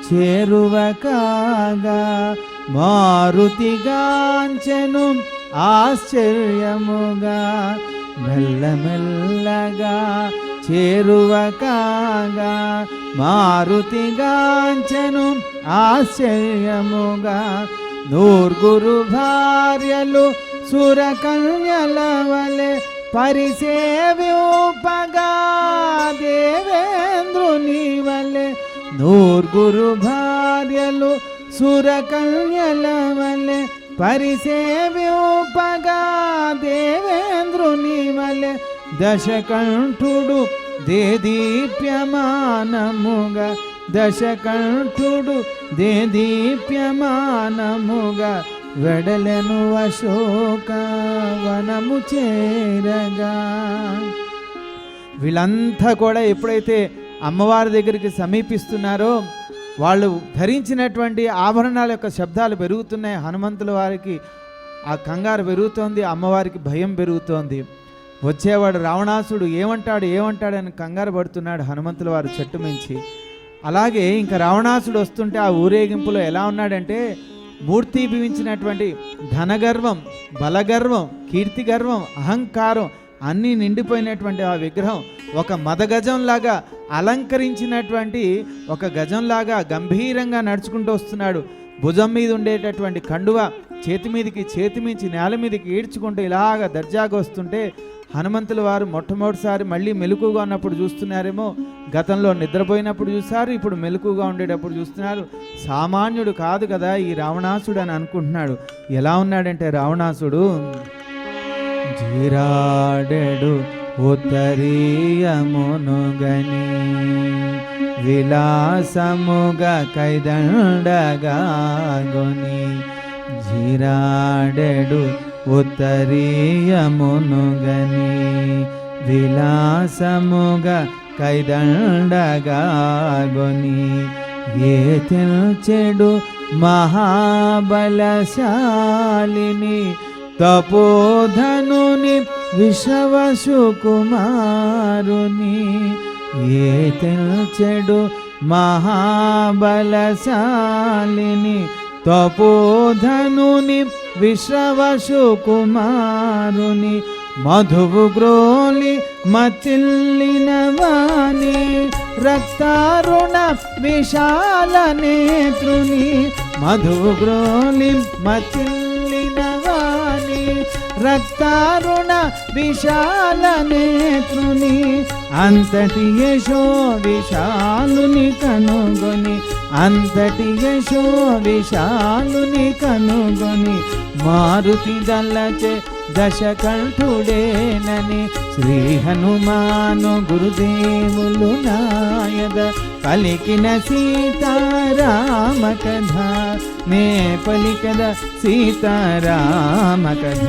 చేరువ కాగా మారుతిగాంచెను ఆశ్చర్యముగా మెల్లమెల్లగా చేరువ కాగా మారుతిగాంచెను ఆశ్చర్యముగా నూర్గురు భార్యలు సురకన్యల వలె పరిసేవ్యూపగా దేవేంద్రుని వలె నూర్గురు భార్యలు సురకన్యల వలె పరిసేవ్యూపగా దేవేంద్రుని వలె దశకంఠుడు దేదీప్యమానముగా దశకంఠుడు దేదీప్యమానముగా వెడలను అశోక వనము చేరగా. వీళ్ళంతా కూడా ఎప్పుడైతే అమ్మవారి దగ్గరికి సమీపిస్తున్నారో వాళ్ళు ధరించినటువంటి ఆభరణాల యొక్క శబ్దాలు పెరుగుతున్నాయి. హనుమంతుల వారికి ఆ కంగారు పెరుగుతోంది, అమ్మవారికి భయం పెరుగుతోంది. వచ్చేవాడు రావణాసుడు ఏమంటాడని కంగారు పడుతున్నాడు హనుమంతుల వారు చెట్టు మించి. అలాగే ఇంకా రావణాసుడు వస్తుంటే ఆ ఊరేగింపులో ఎలా ఉన్నాడంటే మూర్తిభవించినటువంటి ధనగర్వం, బలగర్వం, కీర్తి గర్వం, అహంకారం అన్నీ నిండిపోయినటువంటి ఆ విగ్రహం ఒక మదగజంలాగా అలంకరించినటువంటి ఒక గజంలాగా గంభీరంగా నడుచుకుంటూ వస్తున్నాడు. భుజం మీద ఉండేటటువంటి కండువ చేతి మించి నేల మీదకి ఈడ్చుకుంటూ ఇలాగ దర్జాగా వస్తుంటే హనుమంతుల వారు మొట్టమొదటిసారి మళ్ళీ మెలకుగా ఉన్నప్పుడు చూస్తున్నారేమో. గతంలో నిద్రపోయినప్పుడు చూశారు, ఇప్పుడు మెలకుగా ఉండేటప్పుడు చూస్తున్నారు. సామాన్యుడు కాదు కదా ఈ రావణాసుడు అని అనుకుంటున్నాడు. ఎలా ఉన్నాడంటే రావణాసుడు జీరాడెడు ఉత్తరీయమునుగని విలాసముగా కైదండగాగొని జీరాడెడు ఉత్తరీయమునుగని విలాసముగా కైదండగాగొని ఏ తెల్చెడు మహాబలశాలిని తపోధనుని విశ్వసుకుమారుని ఏ తెల్చెడు మహాబలశాలిని తపోధనుని విశ్వసుకుమారుని మధువు గ్రోలి మతిల్లిన వాణి రక్తారుణ విశాల నేత్రుని మధువు గ్రోలి మతిల్లిన వాణి రక్తారుణ విశాల నేత్రుని అంతటి యశో విశాలుని కనుగొని అంతటి యశో విశాలుని కనుగొని మారుతి దల్లచే దశకంఠుడేనని శ్రీ హనుమాను గురుదేవులు నాయద పలికిన సీతారామ కథ నే పలికద సీతారామ కథ.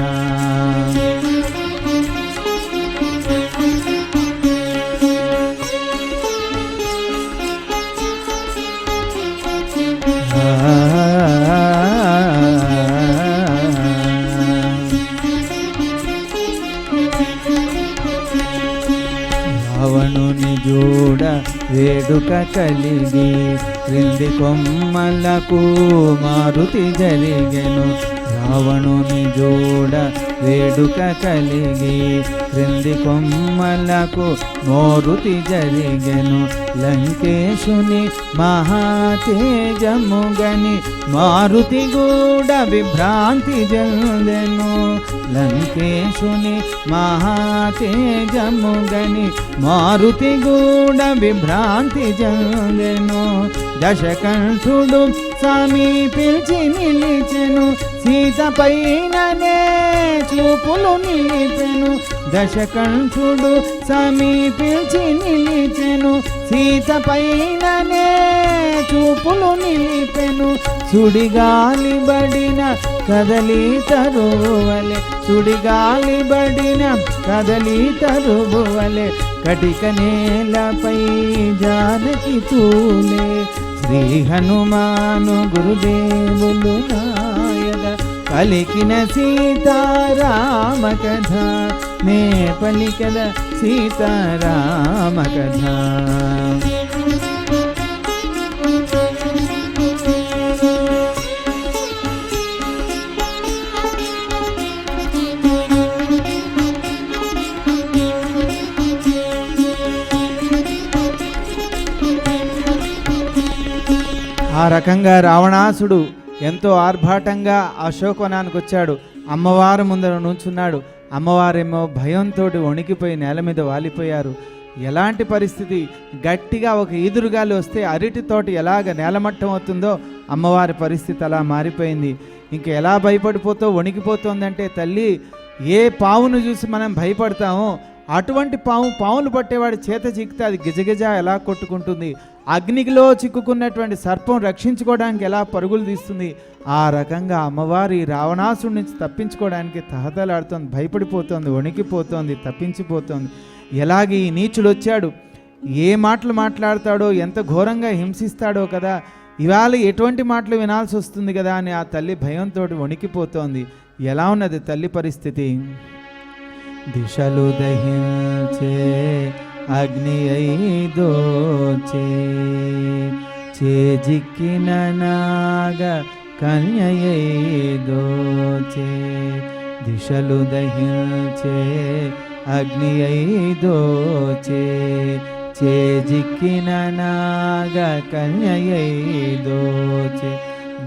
రావణుని జోడ వేడుక కలిగి క్రింది కొమ్మలకు మారుతి జరిగెను. రావణుని జోడ వేడుక కలిగి క్రింది కొమ్మలకు మారుతి జరిగెను. లంకేశుని మహాతేజముగని మారుతి గూడ విభ్రాంతి చెందెను. లంకేశుని మహాతేజముగని మారుతి గూడ విభ్రాంతి చెందెను. దశకంఠుడు సమీపించి నిలిచెను సీత పైననే చూపులు నిలిపెను. దశకంఠుడు సమీపించి నిలిచెను సీత పైననే చూపులు నిలిపెను. సుడిగాలి బడిన కదలి తరువలే సుడిగాలి బడిన కదలి తరువలే కటిక నేలపై జానకి తూలే శ్రీ హనుమాను గురుదేవులు నాయద పలికిన సీతారామ కథ నే పలికద సీతారామ కథ. ఆ రకంగా రావణాసుడు ఎంతో ఆర్భాటంగా అశోకవనానికి వచ్చాడు. అమ్మవారు ముందర నుంచున్నాడు. అమ్మవారేమో భయంతో వణికిపోయి నేల మీద వాలిపోయారు. ఎలాంటి పరిస్థితి, గట్టిగా ఒక ఈదురుగాలి వస్తే అరటి తోట ఎలాగ నేలమట్టం అవుతుందో అమ్మవారి పరిస్థితి అలా మారిపోయింది. ఇంక ఎలా భయపడిపోతూ వణికిపోతుందంటే తల్లి ఏ పావును చూసి మనం భయపడతామో అటువంటి పావులు పట్టేవాడి చేత చిక్కితే అది గిజగిజ ఎలా కొట్టుకుంటుంది, అగ్నిలో చిక్కుకున్నటువంటి సర్పం రక్షించుకోవడానికి ఎలా పరుగులు తీస్తుంది, ఆ రకంగా అమ్మవారి రావణాసుడి నుంచి తప్పించుకోవడానికి తహతలాడుతోంది, భయపడిపోతోంది, వణికిపోతోంది, తప్పించిపోతోంది. ఎలాగే ఈ నీచుడు వచ్చాడు, ఏ మాటలు మాట్లాడతాడో, ఎంత ఘోరంగా హింసిస్తాడో కదా, ఇవాళ ఎటువంటి మాటలు వినాల్సి వస్తుంది కదా అని ఆ తల్లి భయంతో వణికిపోతోంది. ఎలా ఉన్నది తల్లి పరిస్థితి? దిశలు దహించే అగ్ని అయి దోచే చేజిక్కిన నాగ కన్యయై దోచే దిశలు దహించే అగ్ని అయి దోచే చేజిక్కిన నాగ కన్యయై దోచే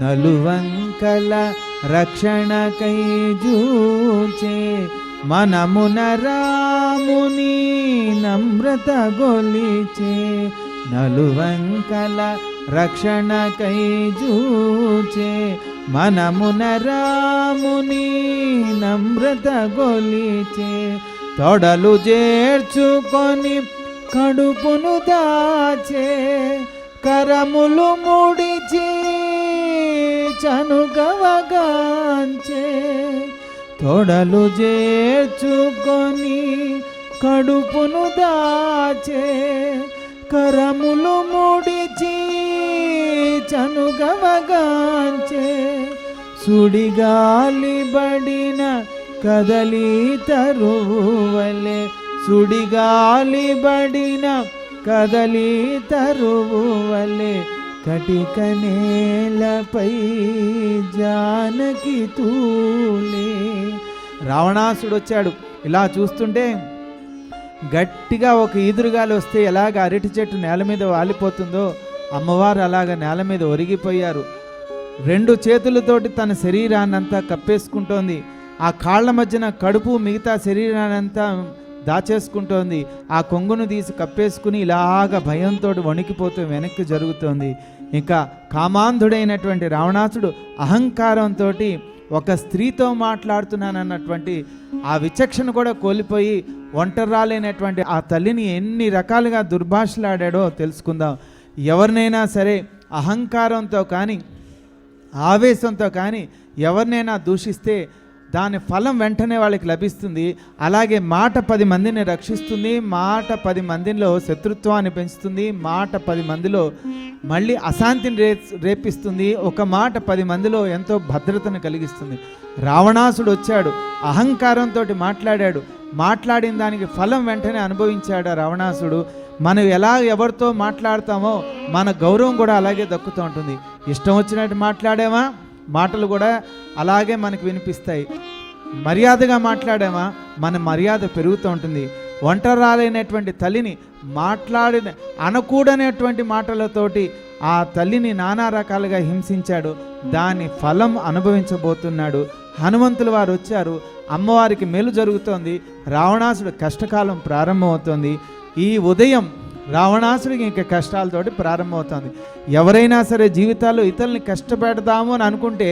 నలువంకల రక్షణకై జూచే మనమున రాముని నమ్రత గొలిచే నలువంకల రక్షణకై జూచే మనమున రాముని నమ్రత గొలిచే తొడలు చేర్చుకొని కడుపును దాచే కరములు ముడిచి చనుగవగాంచే తొడలు చేర్చుకొని కడుపును దాచే కరములు ముడిచి చనుగవగాంచే సుడిగాలి బడిన కదలి తరువలే సుడిగాలి బడిన కదలి తరువలే కటిక నేలపై జానకి తూలే. రావణాసుడు వచ్చాడు. ఇలా చూస్తుంటే గట్టిగా ఒక ఈదురుగాలి వస్తే ఎలాగ అరటి చెట్టు నేల మీద వాలిపోతుందో అమ్మవారు అలాగ నేల మీద ఒరిగిపోయారు. రెండు చేతులతోటి తన శరీరాన్నంతా కప్పేసుకుంటోంది. ఆ కాళ్ళ మధ్యన కడుపు మిగతా శరీరాన్నంతా దాచేసుకుంటోంది. ఆ కొంగును తీసి కప్పేసుకుని ఇలాగ భయంతో వణికిపోతూ వెనక్కి జరుగుతోంది. ఇంకా కామాంధుడైనటువంటి రావణాసుడు అహంకారంతో ఒక స్త్రీతో మాట్లాడుతున్నానన్నటువంటి ఆ విచక్షణ కూడా కోల్పోయి ఒంటరాలైనటువంటి ఆ తల్లిని ఎన్ని రకాలుగా దుర్భాషలాడాడో తెలుసుకుందాం. ఎవరినైనా సరే అహంకారంతో కానీ ఆవేశంతో కానీ ఎవరినైనా దూషిస్తే దాని ఫలం వెంటనే వాళ్ళకి లభిస్తుంది. అలాగే మాట 10 మందిని రక్షిస్తుంది, మాట 10 మందిలో శత్రుత్వాన్ని పెంచుతుంది, మాట 10 మందిలో మళ్ళీ అశాంతిని రేపిస్తుంది, ఒక మాట 10 మందిలో ఎంతో భద్రతను కలిగిస్తుంది. రావణాసుడు వచ్చాడు, అహంకారంతో మాట్లాడాడు, మాట్లాడిన దానికి ఫలం వెంటనే అనుభవించాడు రావణాసుడు. మనం ఎలా ఎవరితో మాట్లాడతామో మన గౌరవం కూడా అలాగే దక్కుతూ ఉంటుంది. ఇష్టం వచ్చినట్టు మాట్లాడామా మాటలు కూడా అలాగే మనకు వినిపిస్తాయి. మర్యాదగా మాట్లాడామా మన మర్యాద పెరుగుతూ ఉంటుంది. ఒంటరాలైనటువంటి తల్లిని మాట్లాడిన అనకూడనటువంటి మాటలతోటి ఆ తల్లిని నానా రకాలుగా హింసించాడు. దాని ఫలం అనుభవించబోతున్నాడు. హనుమంతుల వారు వచ్చారు, అమ్మవారికి మేలు జరుగుతోంది, రావణాసుడు కష్టకాలం ప్రారంభమవుతోంది. ఈ ఉదయం రావణాసుడికి ఇంకా కష్టాలతోటి ప్రారంభమవుతుంది. ఎవరైనా సరే జీవితాల్లో ఇతరుల్ని కష్టపెడదాము అని అనుకుంటే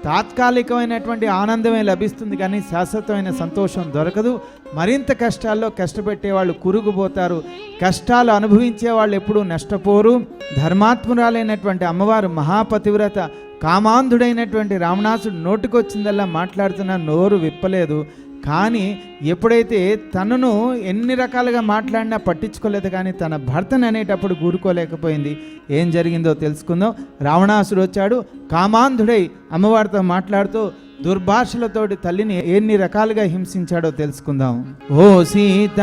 తాత్కాలికమైనటువంటి ఆనందమే లభిస్తుంది, కానీ శాశ్వతమైన సంతోషం దొరకదు. మరింత కష్టాల్లో కష్టపెట్టే వాళ్ళు కురుగుపోతారు. కష్టాలు అనుభవించే వాళ్ళు ఎప్పుడూ నష్టపోరు. ధర్మాత్మురాలైనటువంటి అమ్మవారు మహాపతివ్రత. కామాంధుడైనటువంటి రావణాసుడు నోటికొచ్చిందల్లా మాట్లాడుతున్నా నోరు విప్పలేదు. కానీ ఎప్పుడైతే తనను ఎన్ని రకాలుగా మాట్లాడినా పట్టించుకోలేదు, కానీ తన భర్తను అనేటప్పుడు కూరుకోలేకపోయింది. ఏం జరిగిందో తెలుసుకుందాం. రావణాసుడు వచ్చాడు, కామాంధుడై అమ్మవారితో మాట్లాడుతూ దుర్భాషలతోటి తల్లిని ఎన్ని రకాలుగా హింసించాడో తెలుసుకుందాం. ఓ సీత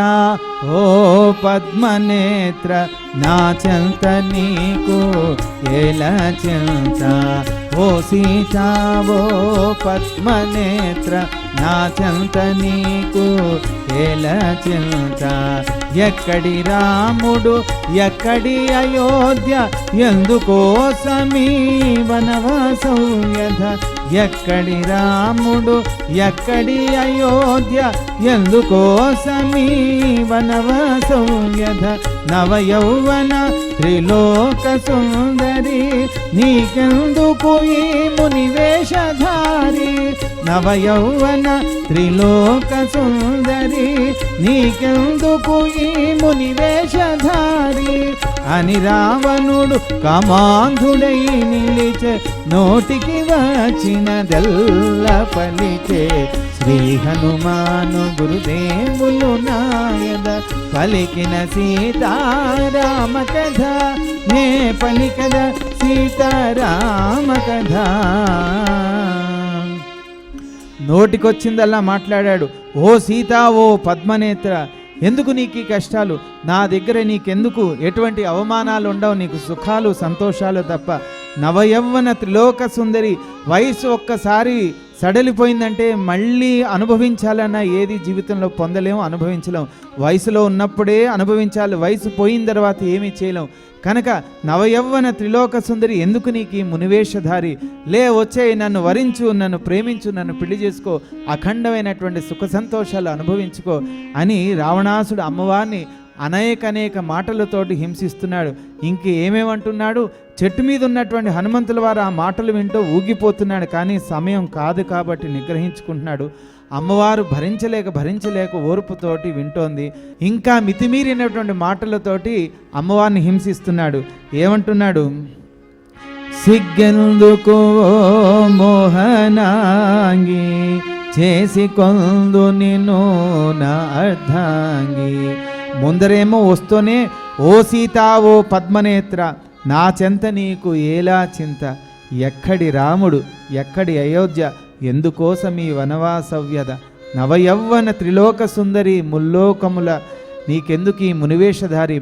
ఓ పద్మనేత్ర నా చెంత నీకు ఎలా చెంత. ఓ సీత ఓ పద్మనేత్ర నా చెంత నీకు ఎలా చెంత. ఎక్కడి రాముడు ఎక్కడి అయోధ్య ఎందుకోసమీ వనవాసం వ్యధ. ఎక్కడి రాముడు ఎక్కడి అయోధ్య ఎందుకోసమీ వనవాసం వ్యధ. నవయౌవన త్రిలోక సుందరి నీకెందుకు ఈ మునివేషధారి. నవయౌవన త్రిలోక సుందరి నీకెందుకు ఈ మునివేషధారి. అని రావణుడు కామాంధుడై నిలిచే నోటికి వచ్చినదెల్ల పలికే. శ్రీ హనుమాను గురుదేవులు నాయద పలికిన సీతారామ కథ నే పలికద సీతారామ కథ. నోటికొచ్చిందల్లా మాట్లాడాడు. ఓ సీత, ఓ పద్మనేత్ర, ఎందుకు నీకు ఈ కష్టాలు? నా దగ్గర నీకెందుకు ఎటువంటి అవమానాలు ఉండవు, నీకు సుఖాలు సంతోషాలు తప్ప. నవయవ్వన త్రిలోక సుందరి, వయసు ఒక్కసారి సడలిపోయిందంటే మళ్ళీ అనుభవించాలన్నా ఏది జీవితంలో పొందలేము, అనుభవించలేము. వయసులో ఉన్నప్పుడే అనుభవించాలి, వయసు పోయిన తర్వాత ఏమీ చేయలేం. కనుక నవయవ్వన త్రిలోక సుందరి, ఎందుకు నీకు ఈ మునివేషధారి? లే, వచ్చే, నన్ను వరించు, నన్ను ప్రేమించు, నన్ను పెళ్లి చేసుకో, అఖండమైనటువంటి సుఖ సంతోషాలు అనుభవించుకో అని రావణాసుడు అమ్మవారిని అనేక మాటలతోటి హింసిస్తున్నాడు. ఇంకేమేమంటున్నాడు? చెట్టు మీద ఉన్నటువంటి హనుమంతుల వారు ఆ మాటలు వింటూ ఊగిపోతున్నాడు. కానీ సమయం కాదు కాబట్టి నిగ్రహించుకుంటున్నాడు. అమ్మవారు భరించలేక ఓర్పుతోటి వింటోంది. ఇంకా మితిమీరినటువంటి మాటలతోటి అమ్మవారిని హింసిస్తున్నాడు. ఏమంటున్నాడు? సిగ్గెందుకు మోహనాంగి, చేసి కొందు నిన్ను నా అర్ధాంగి. ముందరేమో వస్తూనే, ఓ సీత, ఓ పద్మనేత్ర, నా చెంత నీకు ఏలా చింత? ఎక్కడి రాముడు, ఎక్కడి అయోధ్య, ఎందుకోసం ఈ వనవాసవ్యద? నవయవ్వన త్రిలోక సుందరి, ముల్లోకముల నీకెందుకు ఈ మునివేషధారి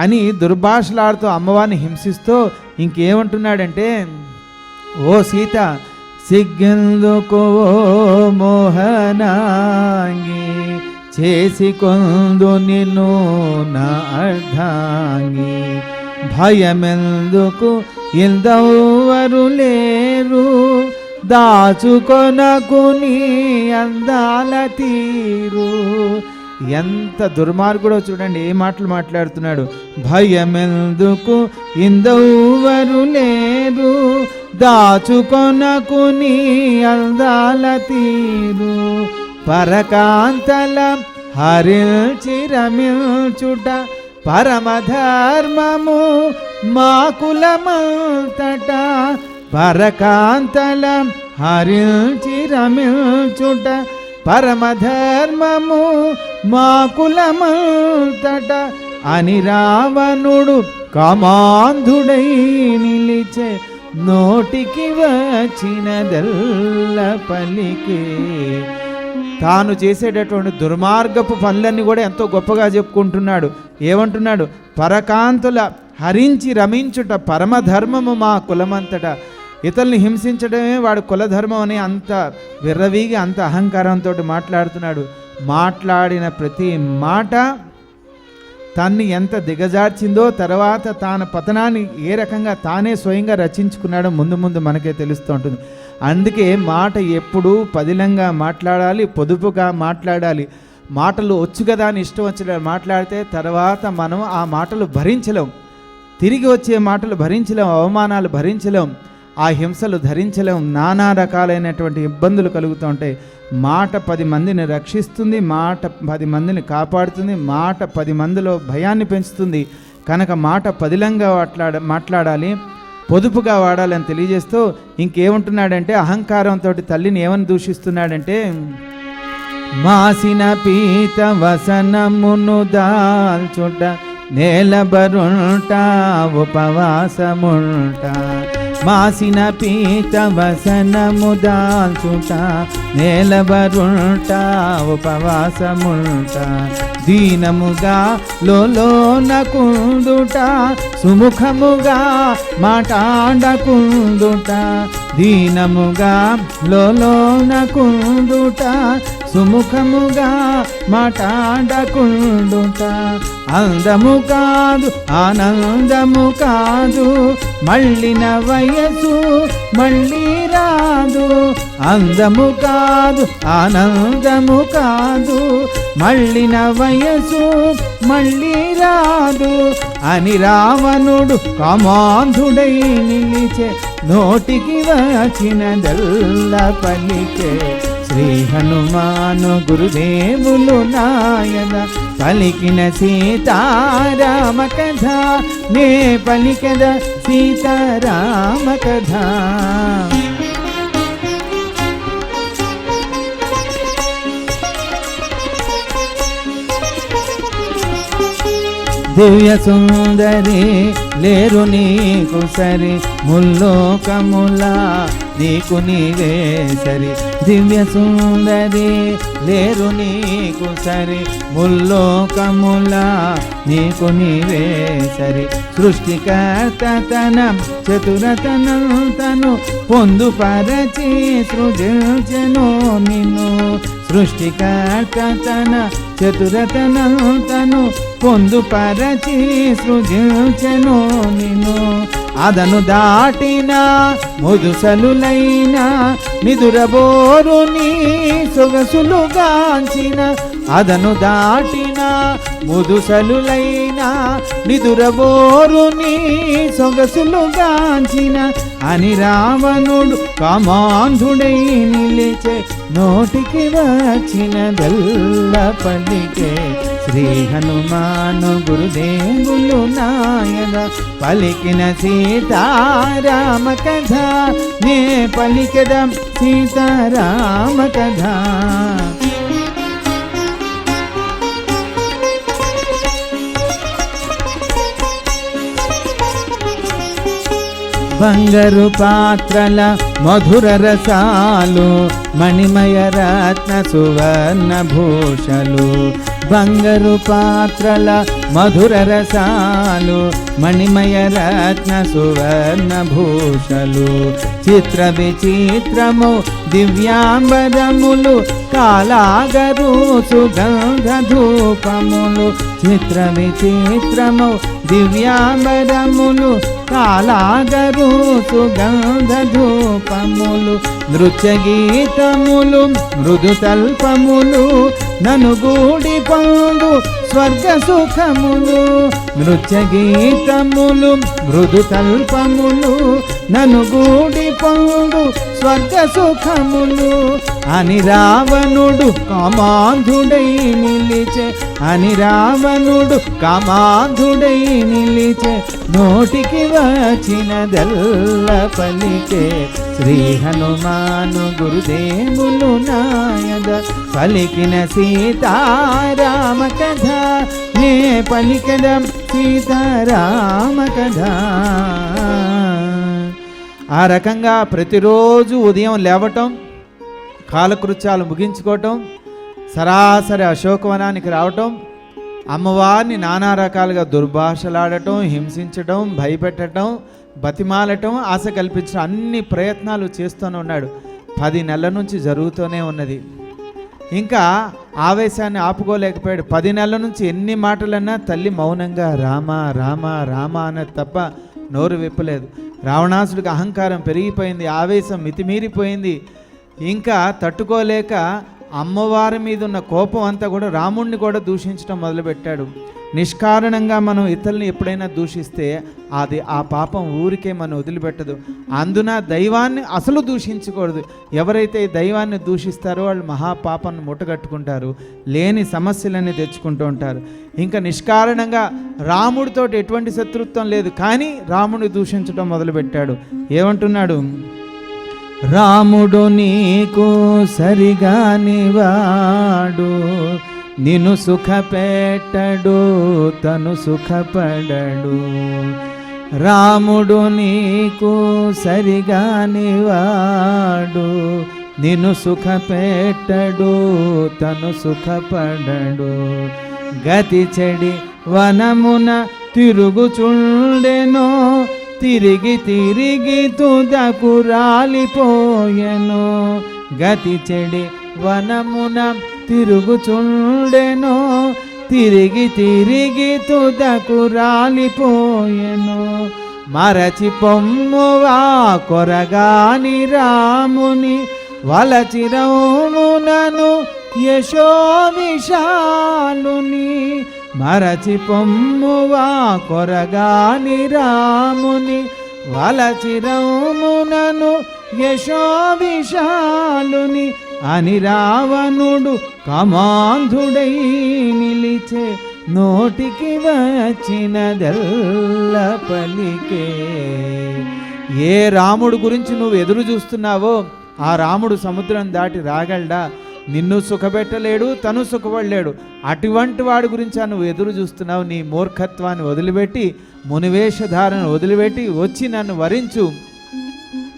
అని దుర్భాషలాడుతూ అమ్మవారిని హింసిస్తూ ఇంకేమంటున్నాడంటే, ఓ సీత, సిగ్గెందుకు మోహనాంగి, చేసి కొందు నిన్ను నా అర్ధాంగి. భయమెందుకు, ఎందెవ్వరు లేరు, దాచుకొనకు నీ అందాల తీరు. ఎంత దుర్మార్గుడో చూడండి, ఏ మాటలు మాట్లాడుతున్నాడు. భయమెందుకు, ఎందెవ్వరు లేరు, దాచుకొనకు నీ అందాల తీరు. పరకాంతల హరిల్చి రమిల్చుట పరమధర్మము మా కులమంతట. పరకాంతల హరిల్చి రమిల్చుట పరమధర్మము మా కులమంతట అని రావణుడు కామాంధుడై నిలిచే, నోటికి వచ్చినదల్ల పలికే. తాను చేసేటటువంటి దుర్మార్గపు పనులన్నీ కూడా ఎంతో గొప్పగా చెప్పుకుంటున్నాడు. ఏమంటున్నాడు? పరకాంతుల హరించి రమించుట పరమధర్మము మా కులమంతట. ఇతరుల్ని హింసించడమే వాడు కులధర్మం అని అంత విర్రవీగి అంత అహంకారంతో మాట్లాడుతున్నాడు. మాట్లాడిన ప్రతి మాట తన్ని ఎంత దిగజార్చిందో, తర్వాత తాన పతనాన్ని ఏ రకంగా తానే స్వయంగా రచించుకున్నాడో ముందు మనకే తెలుస్తూ ఉంటుంది. అందుకే మాట ఎప్పుడూ పదిలంగా మాట్లాడాలి, పొదుపుగా మాట్లాడాలి. మాటలు వచ్చు కదా అని ఇష్టం వచ్చిన మాట్లాడితే తర్వాత మనం ఆ మాటలు భరించలేం, తిరిగి వచ్చే మాటలు భరించలేం, అవమానాలు భరించలేం, ఆ హింసలు ధరించలేం, నానా రకాలైనటువంటి ఇబ్బందులు కలుగుతూ ఉంటాయి. మాట 10 మందిని రక్షిస్తుంది, మాట 10 మందిని కాపాడుతుంది, మాట 10 మందిలో భయాన్ని పెంచుతుంది. కనుక మాట పదిలంగా మాట్లాడాలి, పొదుపుగా వాడాలని తెలియజేస్తూ ఇంకేమంటున్నాడంటే, అహంకారంతో తల్లిని ఏమని దూషిస్తున్నాడంటే, మాసిన పీత వసనమును దాల్చుట నేలబరుంట ఉపవాసముంట. మాసిన పీత వసనము దాల్చుట నేలబరుంట ఉపవాసముంట. దీనముగా లోనకుందుట సుముఖముగా మాటాడకుందుట. దీనముగా లోనకుందుట సుముఖముగా మాటాడకుందుట. అందము కాదు ఆనందము కాదు మళ్ళిన వయసు మళ్ళీ రాదు. అందము కాదు ఆనందము కాదు మళ్ళిన వయసు మళ్ళీ రాదు అని రావణుడు కామాంధుడై నిలిచే, నోటికి వచ్చినదల్ల పలికే. శ్రీ హనుమాను గురుదేవులు నాయన పలికిన సీతారామ కథ, నే పలికద సీతారామ కథ. దివ్య సుందరి లేరు నీకు సరి, ముల్లోకముల నీకు నీవే సరి, దివ్య సుందరి లేరు నీకు సరి, ముల్లోకముల నీకు నీవే సరి. సృష్టికర్త తన చతురతనంతను పొందుపరచి సృజించెను నిన్ను, సృష్టికర్త తన చతురతనంతను పొందుపరచి సృజించెను నిన్ను. అదను దాటిన ముదుసలులైన నిదురబోరు నీ సొగసులుగాంచిన, అదను దాటిన ముదుసలులైన నిదురబోరు నీ సొగసులుగాంచిన, అని రావణుడు కామాంధుడై నిలిచే నోటికి వచ్చినదెల్ల పలికే శ్రీ హనుమాను గురుదేవులు నాయన పలికిన సీతారామ కథ, నే పలికదం సీతారామ కథ. బంగారు పాత్రల మధుర రసాలు, మణిమయ రత్న సువర్ణ భూషలు, బంగారు పాత్రల మధుర రసాలు, మణిమయ రత్న సువర్ణ భూషలు, చిత్ర విచిత్రము దివ్యాంబరములు, కాలాగరు సుగంధ ధూపములు, చిత్ర విచిత్రము దివ్యాంబరములు, కాలాగరు సుగంధ ధూపములు, నృత్య గీతములు మృదు తల్పములు, ననుగూడి పొందు స్వర్గ సుఖములు, నృత్య గీతములు మృదు తల్పములు, ననుగూడి పొందు స్వర్గ సుఖములు, అని రావణుడు కామాంధుడై నిలిచే, అని రావణుడు కామాంధుడై నిలిచే నోటికి వచ్చినదెల్ల పలికే శ్రీ హనుమాను గురుదేవులు నాయన పలికిన సీతారామ కథ, నే పలికదం సీతారామ కథ. ఆ రకంగా ప్రతిరోజు ఉదయం లేవటం, కాలకృత్యాలు ముగించుకోవటం, సరాసరి అశోకవనానికి రావటం, అమ్మవారిని నానా రకాలుగా దుర్భాషలాడటం, హింసించటం, భయపెట్టడం, బతిమాలటం, ఆశ కల్పించడం, అన్ని ప్రయత్నాలు చేస్తూనే ఉన్నాడు. 10 నెలల నుంచి జరుగుతూనే ఉన్నది. ఇంకా ఆవేశాన్ని ఆపుకోలేకపోయాడు. 10 నెలల నుంచి ఎన్ని మాటలన్నా తల్లి మౌనంగా రామ రామ రామ అన్నది తప్ప నోరు విప్పలేదు. రావణాసుడికి అహంకారం పెరిగిపోయింది, ఆవేశం మితిమీరిపోయింది. ఇంకా తట్టుకోలేక అమ్మవారి మీద ఉన్న కోపం అంతా కూడా రాముణ్ణి కూడా దూషించడం మొదలుపెట్టాడు. నిష్కారణంగా మనం ఇతరుల్ని ఎప్పుడైనా దూషిస్తే అది ఆ పాపం ఊరికే మనం వదిలిపెట్టదు. అందున దైవాన్ని అసలు దూషించకూడదు. ఎవరైతే దైవాన్ని దూషిస్తారో వాళ్ళు మహాపాపాన్ని ముట్టగట్టుకుంటారు, లేని సమస్యలన్నీ తెచ్చుకుంటూ ఉంటారు. ఇంకా నిష్కారణంగా రాముడితో ఎటువంటి శత్రుత్వం లేదు, కానీ రాముడిని దూషించడం మొదలుపెట్టాడు. ఏమంటున్నాడు? రాముడు నీకు సరిగానివాడు, నిన్ను సుఖపెట్టడు తను సుఖపడడు. రాముడు నీకు సరిగానివాడు, నిన్ను సుఖపెట్టడు తను సుఖపడడు. గతి చెడి వనమున తిరుగుచుండెనో, తిరిగి తిరిగి తుదకు రాలిపోయెను. గతి చెడి వనమున తిరుగుచుండెనో, తిరిగి తిరిగి తుదకు రాలిపోయెను. మరచి పొమ్మువా కొరగాని రాముని, వలచిరమునను యశో విశాలుని. మరచి పొమ్మువా కొరగాని రాముని, వలచిరమునను యశో విశాలుని. అని రావణుడు కామాంధుడై నిలిచే నోటికి వచ్చినదెల్ల పలికే. ఏ రాముడు గురించి నువ్వు ఎదురు చూస్తున్నావో ఆ రాముడు సముద్రం దాటి రాగలడా? నిన్ను సుఖపెట్టలేడు, తను సుఖపడలేడు. అటువంటి వాడి గురించి నువ్వు ఎదురు చూస్తున్నావు. నీ మూర్ఖత్వాన్ని వదిలిపెట్టి, మునివేషధారను వదిలిపెట్టి వచ్చి నన్ను వరించు.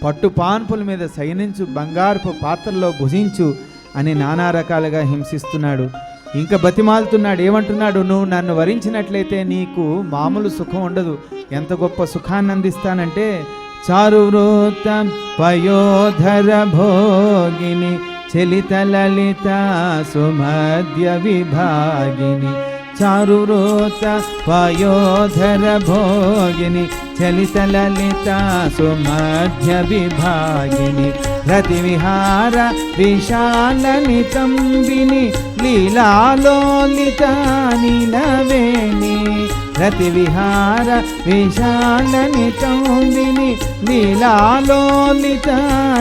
పట్టు పాన్పుల మీద శయనించు, బంగారపు పాత్రల్లో భుజించు అని నానా రకాలుగా హింసిస్తున్నాడు. ఇంకా బతిమాలుతున్నాడు. ఏమంటున్నాడు? నువ్వు నన్ను వరించినట్లయితే నీకు మామూలు సుఖం ఉండదు. ఎంత గొప్ప సుఖాన్ని అందిస్తానంటే, చారువృత పయోధర భోగిని చలిత లలిత సుమధ్య విభాగిని, చారువృత పయోధర భోగిని చలిత లలిత సుమధ్య విభాగిని, రతి విహార విశాల నితంబిని లీలాలోలిత నీలవేణి, రతి విహార విశాల నితంబిని లీలాలోలిత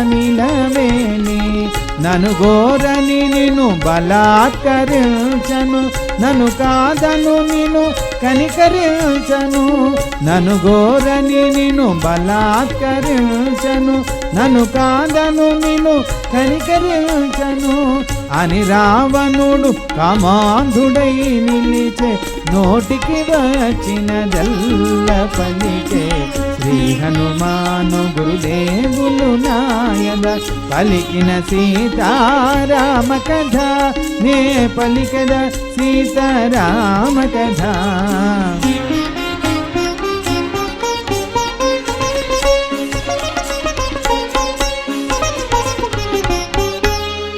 నీలవేణి, నను గోరని నిన్ను బలాత్కరించను, నన్ను కాదను నిన్ను కనికరించను, నన్ను గోరని నిన్ను బలాత్కరించను, నన్ను కాదను నిన్ను కనికరించను అని రావణుడు కామాంధుడై నిలిచే, నోటికి వచ్చినదల్ల పలికే. శ్రీ హనుమాను గురుదేవులు నాయన పలికిన సీతారామ కథ, నే పలికద సీతారామ కథ.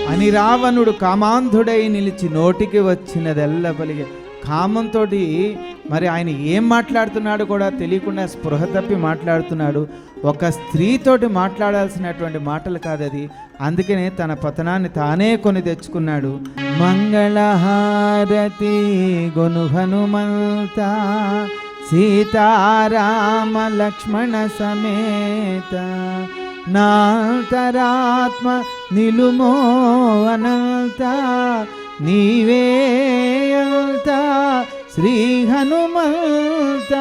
అని రావణుడు కామాంధుడై నిలిచి నోటికి వచ్చినదెల్ల పలికే. కామంతో మరి ఆయన ఏం మాట్లాడుతున్నాడు కూడా తెలియకుండా స్పృహ తప్పి మాట్లాడుతున్నాడు. ఒక స్త్రీతోటి మాట్లాడాల్సినటువంటి మాటలు కాదది. అందుకనే తన పతనాన్ని తానే కొని తెచ్చుకున్నాడు. మంగళహారతి గొను హనుమంత సీతారామ లక్ష్మణ సమేత, నాంతరాత్మ నిలుమో అనంత నీవే అంత శ్రీ హనుమంత.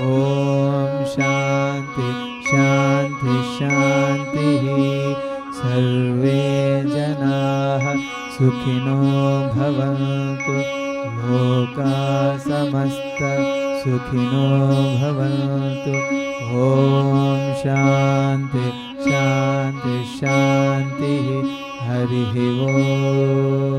ఓం శాంతి శాంతి శాంతి. సర్వే జనాః సుఖినో భవంతు, లోకా సమస్త సుఖినో భవంతు. ఓం శాంతి శాంతి శాంతి. హరి ఓం.